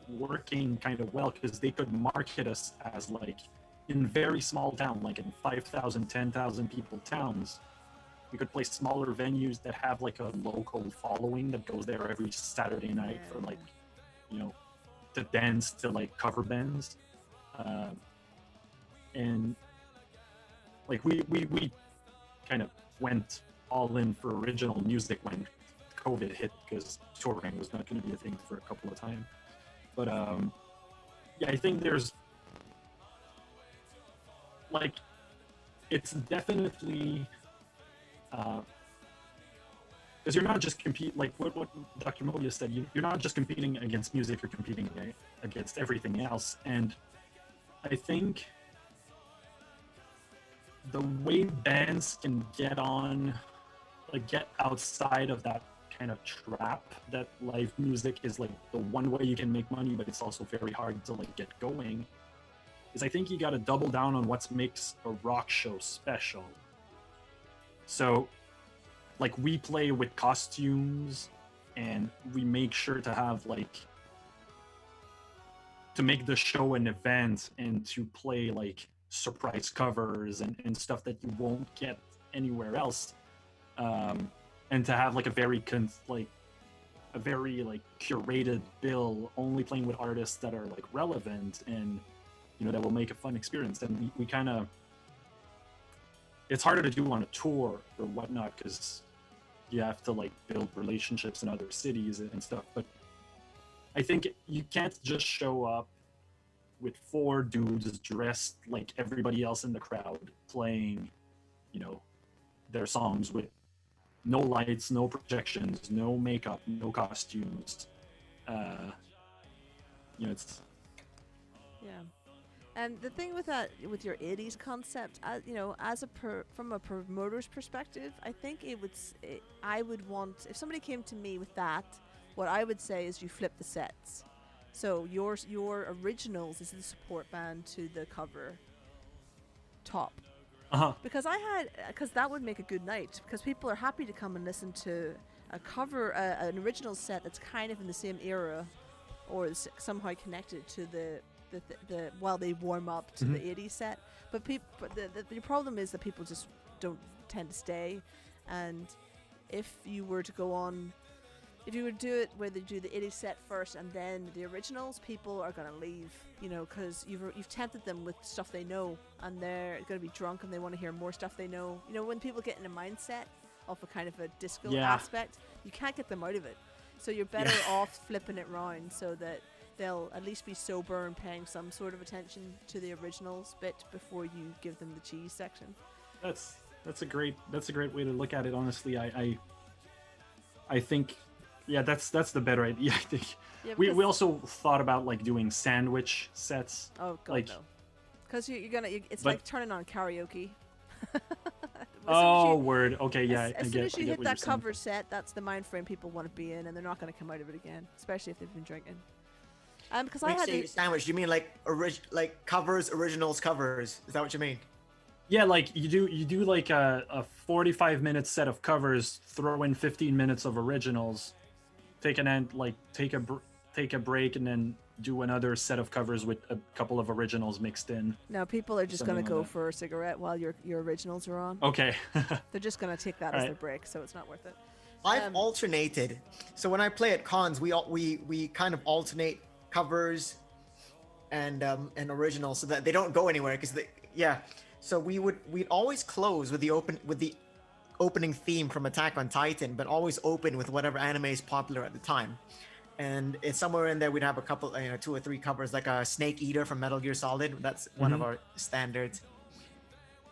working kind of well because they could market us as like in very small town, like in 5,000, 10,000 people towns. We could play smaller venues that have like a local following that goes there every Saturday night for like, you know, to dance to like cover bands. And like we kind of went all in for original music when COVID hit because touring was not going to be a thing for a couple of times. But yeah, I think there's like, it's definitely because you're not just like what Dr. Mobius said, you're not just competing against music, you're competing against everything else. And I think the way bands can get outside of that kind of trap that live music is like the one way you can make money, but it's also very hard to like get going, is I think you got to double down on what makes a rock show special. So like we play with costumes and we make sure to have like, to make the show an event and to play like surprise covers and stuff that you won't get anywhere else. And to have like a very curated bill, only playing with artists that are like relevant and that will make a fun experience. And we kind of, it's harder to do on a tour or whatnot because you have to like build relationships in other cities and stuff. But I think you can't just show up with 4 dudes dressed like everybody else in the crowd playing, their songs with no lights, no projections, no makeup, no costumes. It's Yeah. And the thing with that, with your 80s concept, from a promoter's perspective, I think I would want, if somebody came to me with that, what I would say is you flip the sets. So your originals is the support band to the cover top. Because that would make a good night, because people are happy to come and listen to a cover, an original set that's kind of in the same era, or is somehow connected to the while they warm up to the 80s set. But the problem is that people just don't tend to stay, and if you were to do it where they do the 80s set first and then the originals, people are going to leave, because you've tempted them with stuff they know, and they're going to be drunk and they want to hear more stuff they know. When people get in a mindset of a kind of a disco aspect, you can't get them out of it. So you're better off flipping it round so that they'll at least be sober and paying some sort of attention to the originals bit before you give them the cheese section. That's a great way to look at it. Honestly, I think, that's the better idea. I think we also thought about like doing sandwich sets. Oh god, like, no, because it's like turning on karaoke. Word. Okay, yeah. As soon as you hit that cover set, that's the mind frame people want to be in, and they're not going to come out of it again, especially if they've been drinking. Because I had sandwich. You mean like covers, originals, covers? Is that what you mean? Yeah, like you do like a 45-minute set of covers, throw in 15 minutes of originals, take a break, and then do another set of covers with a couple of originals mixed in. No, people are just going to go for a cigarette while your originals are on. Okay. They're just going to take that as their break, so it's not worth it. I've alternated. So when I play at cons, we kind of alternate covers and originals so that they don't go anywhere, because so we'd always close with the opening theme from Attack on Titan, but always open with whatever anime is popular at the time. And it's somewhere in there we'd have a couple, 2 or 3 covers, like a Snake Eater from Metal Gear Solid. That's one of our standards.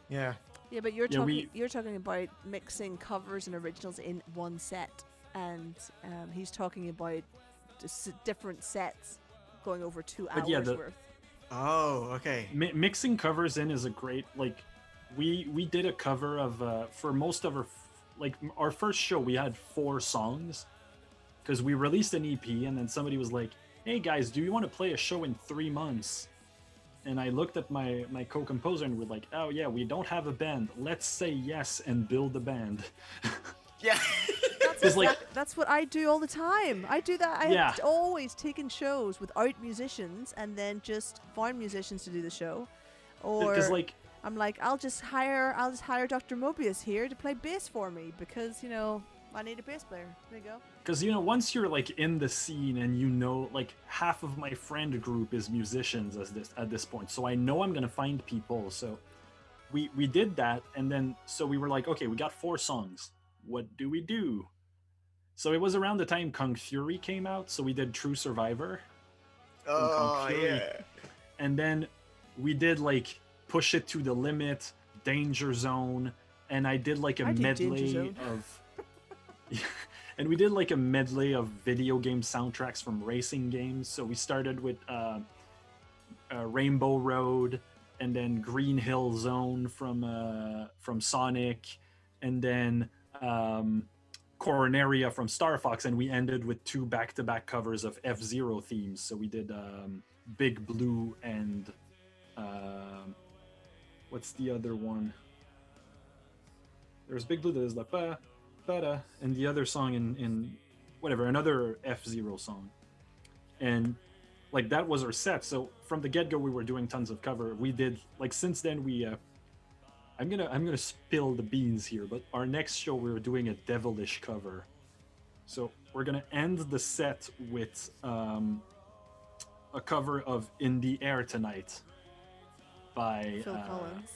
Yeah. Yeah, but you're talking about mixing covers and originals in one set, and he's talking about different sets going over 2 hours worth. Oh, okay. Mixing covers in is a great, like, we did a cover of for most of our first show we had 4 songs, because we released an EP, and then somebody was like, "Hey guys, do you want to play a show in 3 months?" And I looked at my co-composer and we're like, "Oh yeah, we don't have a band. Let's say yes and build a band." Yeah. That's what I do all the time. I do that. I've always taken shows without musicians and then just found musicians to do the show. Or I'm like, I'll just hire Dr. Mobius here to play bass for me, because I need a bass player. There you go. Because once you're like in the scene, and like half of my friend group is musicians at this point, so I know I'm gonna find people. So we did that, and then so we were like, okay, we got 4 songs. What do we do? So it was around the time Kung Fury came out, so we did True Survivor. Oh yeah. And then we did like Push It to the Limit, Danger Zone, and I did like a medley of. And we did like a medley of video game soundtracks from racing games. So we started with Rainbow Road, and then Green Hill Zone from Sonic, and then Coronaria from Star Fox, and we ended with 2 back-to-back covers of F-Zero themes. So we did Big Blue and what's the other one? There's Big Blue, there's La Pa, Pa-da, and the other song in whatever, another F-Zero song. And like that was our set. So from the get-go we were doing tons of cover. We did like, since then we I'm gonna spill the beans here, but our next show we were doing a Devilish cover. So we're gonna end the set with a cover of In the Air Tonight by Phil Collins.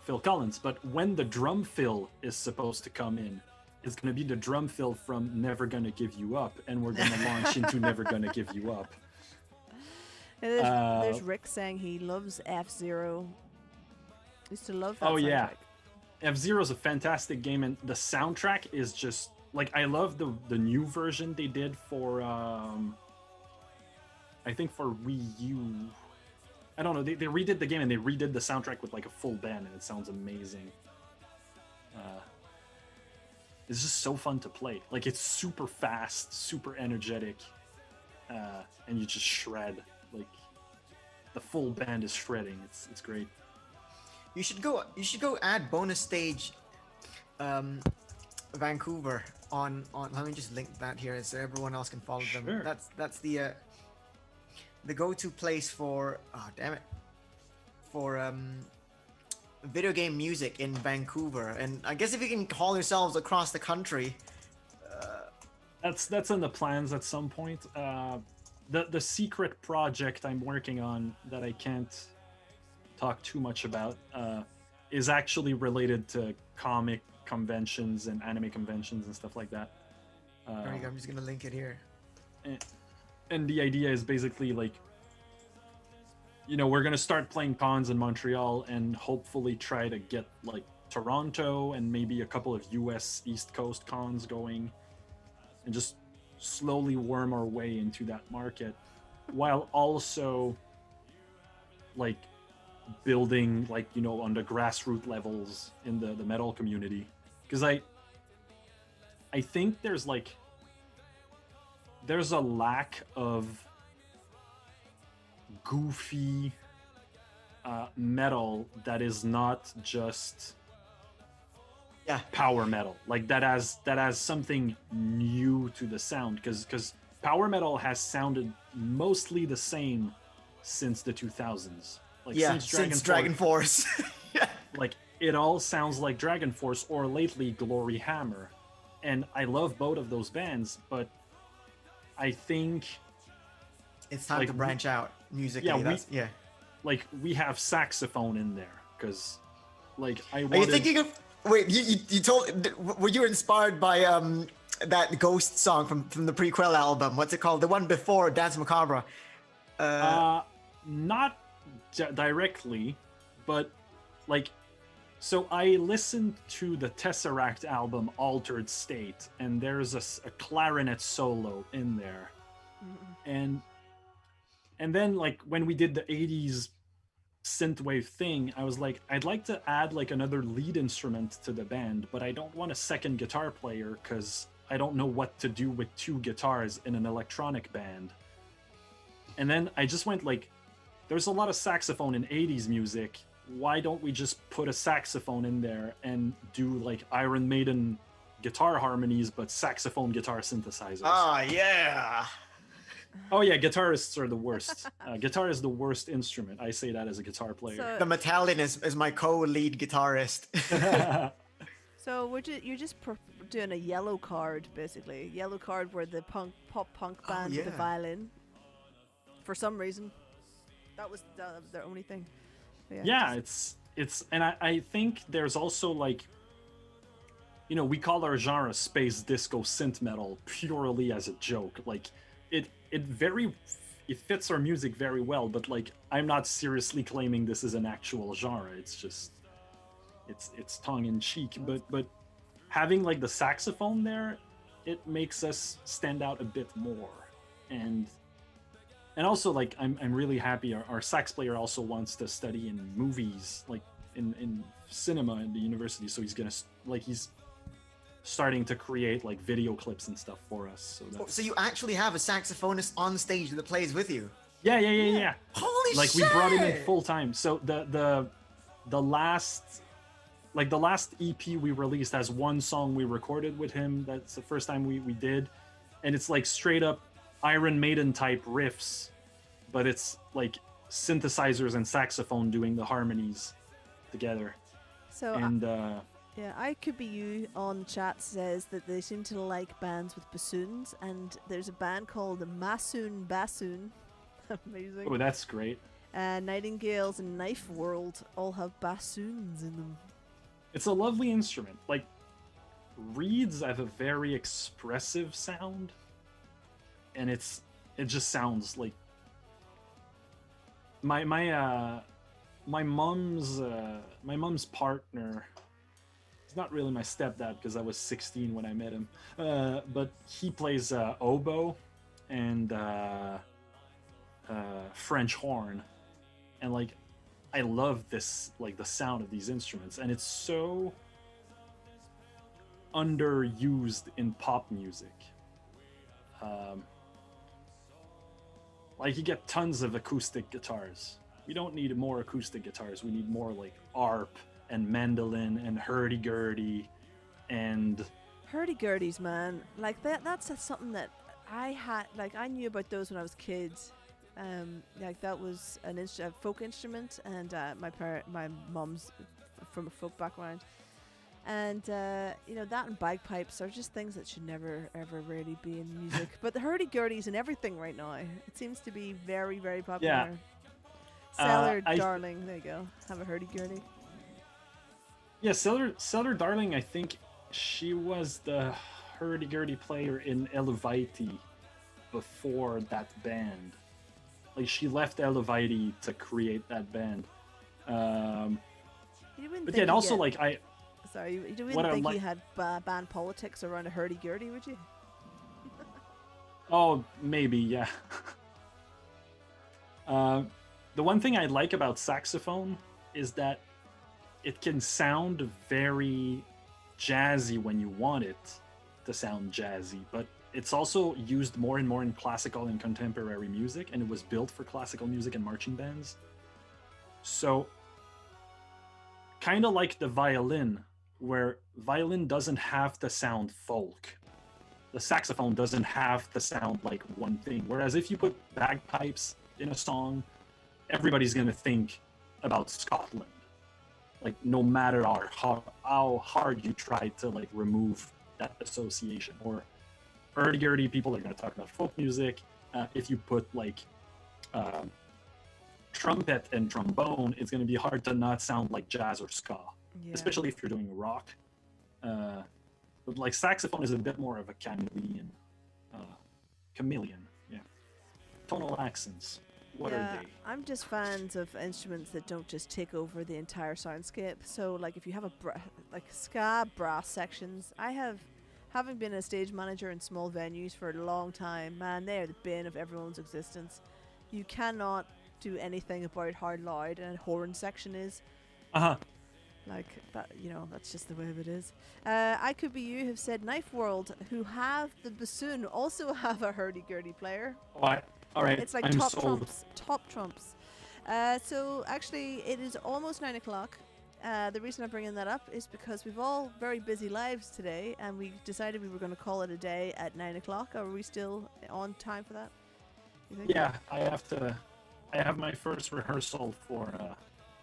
Phil Collins. But when the drum fill is supposed to come in, it's going to be the drum fill from Never Gonna Give You Up, and we're going to launch into Never Gonna Give You Up. And there's Rick saying he loves F-Zero. Used to love that Oh, soundtrack. yeah. F-Zero is a fantastic game, and the soundtrack is just like, I love the new version they did for I think for Wii U. I don't know, they redid the game and they redid the soundtrack with like a full band, and it sounds amazing. It's just so fun to play. Like, it's super fast, super energetic, and you just shred. Like, the full band is shredding. It's great. You should go add bonus stage Vancouver on let me just link that here so everyone else can follow them. Sure. That's the go-to place for video game music in Vancouver. And I guess if you can call yourselves across the country, That's in the plans at some point. The secret project I'm working on that I can't talk too much about is actually related to comic conventions and anime conventions and stuff like that. there you go, I'm just gonna link it here. And the idea is basically like, we're gonna start playing cons in Montreal and hopefully try to get like Toronto and maybe a couple of US East Coast cons going, and just slowly worm our way into that market, while also like building like on the grassroots levels in the metal community, because I think there's a lack of goofy metal that is not just power metal, like that has something new to the sound, because power metal has sounded mostly the same since the 2000s. Like, since Dragon Force. Like, it all sounds like Dragon Force, or lately Glory Hammer, and I love both of those bands, but I think It's time to branch out musically. Like, we have saxophone in there because, like, Are you thinking of? Wait, you told? Were you inspired by that Ghost song from the prequel album? What's it called? The one before Dance Macabre. Not directly, but like, so I listened to the Tesseract album Altered State, and there's a clarinet solo in there. And then, like, when we did the 80s synthwave thing, I was like, I'd like to add like another lead instrument to the band, but I don't want a second guitar player because I don't know what to do with two guitars in an electronic band. And then I just went like, there's a lot of saxophone in 80s music. Why don't we just put a saxophone in there and do like Iron Maiden guitar harmonies, but saxophone guitar synthesizers? Ah, yeah. Oh yeah, guitarists are the worst. Guitar is the worst instrument. I say that as a guitar player. So, The Metallian is my co-lead guitarist. so you're just doing a yellow card, basically. Yellow card where the pop punk band with the violin. For some reason, that was their only thing. But yeah, it's and I think there's also like, we call our genre space disco synth metal purely as a joke. Like, it fits our music very well, but like, I'm not seriously claiming this is an actual genre. It's just it's tongue in cheek, but having like the saxophone there, it makes us stand out a bit more. And also, like, I'm really happy our sax player also wants to study in movies, like in cinema at the university, so he's starting to create like video clips and stuff for us. So you actually have a saxophonist on stage that plays with you? Yeah. Holy like, shit! we brought him in full time. So the last EP we released has one song we recorded with him. That's the first time we did, and it's like straight up Iron Maiden type riffs, but it's like synthesizers and saxophone doing the harmonies together. So and yeah, I Could Be You on chat says that they seem to like bands with bassoons, and there's a band called Massoon Bassoon. Amazing. oh, that's great. Nightingales and Knife World all have bassoons in them. It's a lovely instrument. Like, reeds have a very expressive sound, and it just sounds like my mom's partner. He's not really my stepdad because I was 16 when I met him, but he plays oboe and French horn, and like I love this, like the sound of these instruments, and it's so underused in pop music. Like, you get tons of acoustic guitars. We don't need more acoustic guitars. We need more like arp and mandolin and hurdy-gurdy and Hurdy-gurdies, man. Like that's something that I had, like I knew about those when I was kids. Like that was a folk instrument, and my mom's from a folk background. And you know, that and bagpipes are just things that should never ever really be in music. But the hurdy-gurdy's in everything right now. It seems to be very, very popular. Yeah. Cellar Darling, there you go. Have a hurdy-gurdy. Yeah, Cellar Darling, I think she was the hurdy-gurdy player in Eluvite before that band. Like, she left Eluvite to create that band. You wouldn't But think yeah, and you also get- like Sorry, you what wouldn't I think you like- had band politics around a hurdy-gurdy, would you? oh, maybe, yeah. The one thing I like about saxophone is that it can sound very jazzy when you want it to sound jazzy, but it's also used more and more in classical and contemporary music, and it was built for classical music and marching bands. So, kind of like the violin, where violin doesn't have to sound folk. The saxophone doesn't have to sound like one thing. Whereas if you put bagpipes in a song, everybody's going to think about Scotland. Like, no matter how hard you try to like remove that association. Or hurdy-gurdy, people are going to talk about folk music. If you put like trumpet and trombone, it's going to be hard to not sound like jazz or ska, Yeah. especially if you're doing rock. But like saxophone is a bit more of a chameleon. Yeah. Tonal accents. What yeah, are they? I'm just fans of instruments that don't just take over the entire soundscape. So, like, if you have like ska brass sections, having been a stage manager in small venues for a long time, man, they are the bane of everyone's existence. You cannot do anything about how loud a horn section is. Like that, you know, that's just the way of it is. I Could Be You have said Knife World, who have the bassoon, also have a hurdy-gurdy player. All right. It's like I'm top sold. trumps. So actually, it is almost 9 o'clock. The reason I'm bringing that up is because we've all very busy lives today, and we decided we were going to call it a day at 9 o'clock. Are we still on time for that? You think? Yeah, I have my first rehearsal for.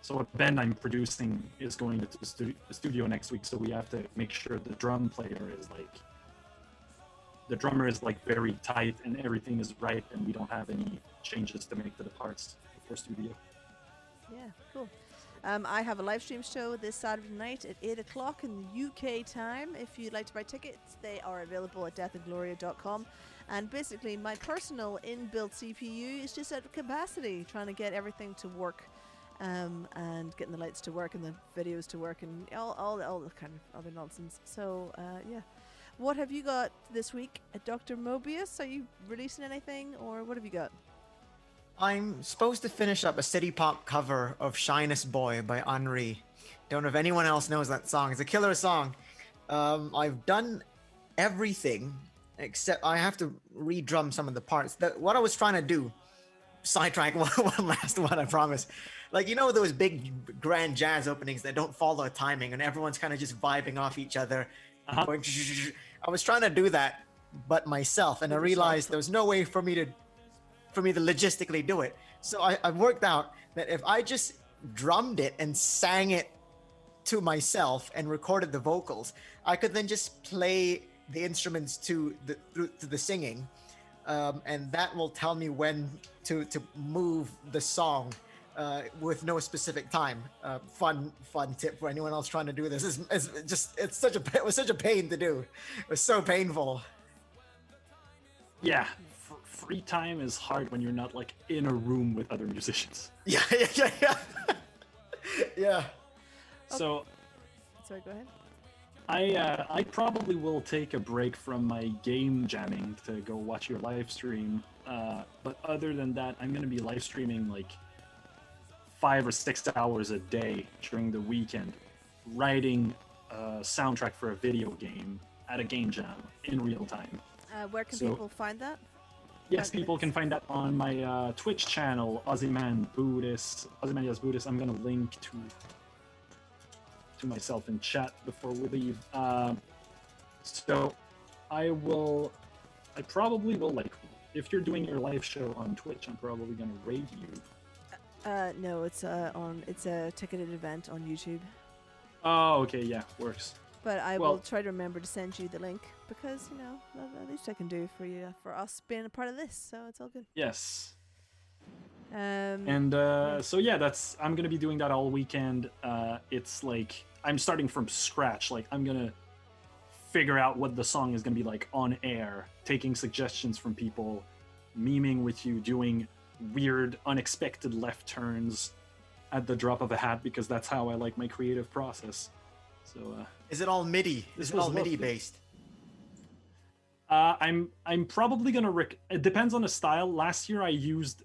So a band I'm producing is going to the studio next week, so we have to make sure the drum player is like. The drummer is like very tight and everything is right, and we don't have any changes to make to the parts before studio. Yeah, cool. I have a live stream show this Saturday night at 8 o'clock in the UK time. If you'd like to buy tickets, they are available at deathandgloria.com. And basically, my personal inbuilt CPU is just at capacity, trying to get everything to work, and getting the lights to work and the videos to work and all the kind of other nonsense. So, yeah. What have you got this week at Dr. Mobius? Are you releasing anything, or what have you got? I'm supposed to finish up a city pop cover of Shyness Boy by Henri. Don't know if anyone else knows that song. It's a killer song. I've done everything except I have to re-drum some of the parts. What I was trying to do, sidetrack one last one, I promise. Like, you know those big grand jazz openings that don't follow timing and everyone's kind of just vibing off each other. Going, I was trying to do that, but myself, and I realized there was no way for me to logistically do it. So I worked out that if I just drummed it and sang it to myself and recorded the vocals, I could then just play the instruments to the singing, and that will tell me when to move the song with no specific time. Fun tip for anyone else trying to do this. It was such a pain to do. It was so painful. Yeah, free time is hard when you're not like in a room with other musicians. Yeah. Yeah. So Sorry, go ahead. I probably will take a break from my game jamming to go watch your live stream. But other than that, I'm gonna be live streaming like 5 or 6 hours a day during the weekend, writing a soundtrack for a video game at a game jam in real time. Where can people find that? Yes, people can find that on my Twitch channel, Ozyman Buddhist. Ozymandias Buddhist. I'm gonna link to myself in chat before we leave. So I probably will, like, if you're doing your live show on Twitch, I'm probably gonna raid you. No, it's a ticketed event on YouTube. Oh, okay, yeah, works. But I will try to remember to send you the link because, you know, the least I can do for you, for us being a part of this, so it's all good. Yes. Yeah. So yeah, I'm gonna be doing that all weekend. It's like I'm starting from scratch. Like I'm gonna figure out what the song is gonna be like on air, taking suggestions from people, memeing with you, doing weird, unexpected left turns at the drop of a hat because that's how I like my creative process. So is it all MIDI? Is it all MIDI based? I'm probably gonna it depends on the style. Last year I used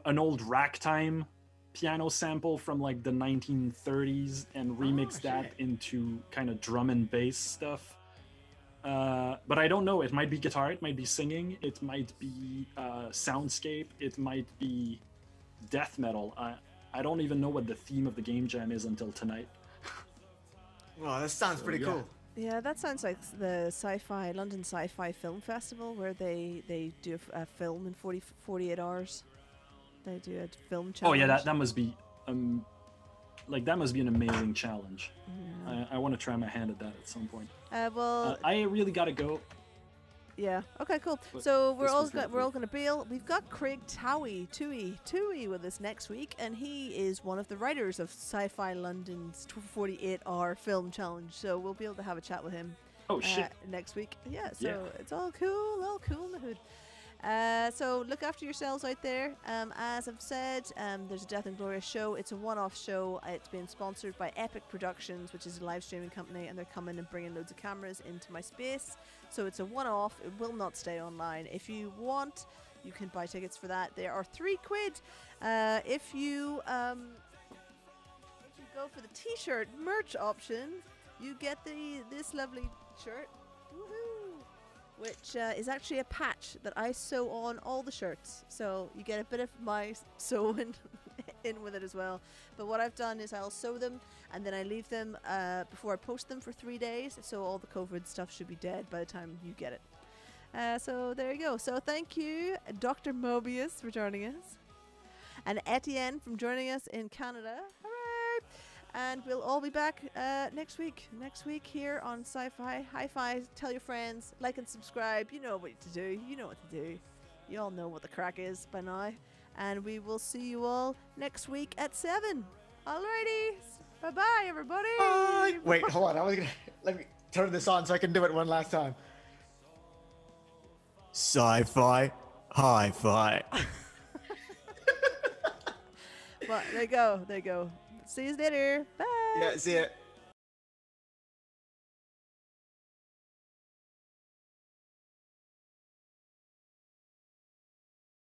an old ragtime piano sample from like the 1930s and remixed that into kind of drum and bass stuff. But I don't know. It might be guitar. It might be singing. It might be soundscape. It might be death metal. I don't even know what the theme of the game jam is until tonight. Well, that sounds pretty cool. Yeah, that sounds like the London Sci-Fi Film Festival, where they do a film in 48 hours. They do a film challenge. Oh yeah, that must be that must be an amazing challenge. Yeah. I want to try my hand at that at some point. I really gotta go. Yeah. Okay. Cool. But so we're all going to bail. We've got Craig Toohey with us next week, and he is one of the writers of Sci-Fi London's 48-hour film challenge. So we'll be able to have a chat with him. Oh shit! Next week. Yeah. So it's all cool in the hood. So look after yourselves out there. As I've said, there's a Death and Gloria show. It's a one-off show. It's been sponsored by Epic Productions, which is a live streaming company, and they're coming and bringing loads of cameras into my space. So it's a one-off. It will not stay online. If you want, you can buy tickets for that. They are £3. If you go for the t-shirt merch option, you get this lovely shirt. Woohoo! Which is actually a patch that I sew on all the shirts. So you get a bit of my sewing in with it as well. But what I've done is I'll sew them and then I leave them before I post them for 3 days. So all the COVID stuff should be dead by the time you get it. So there you go. So thank you, Dr. Mobius, for joining us. And Etienne from joining us in Canada. Hooray! And we'll all be back next week. Next week here on Sci Fi Hi Fi. Tell your friends, like and subscribe. You know what to do. You know what to do. You all know what the crack is by now. And we will see you all next week at 7. Alrighty. Bye-bye, everybody. Bye. Wait, hold on. Let me turn this on so I can do it one last time. Sci-Fi Hi Fi. Well, there you go. See you later. Bye. Yeah, see ya.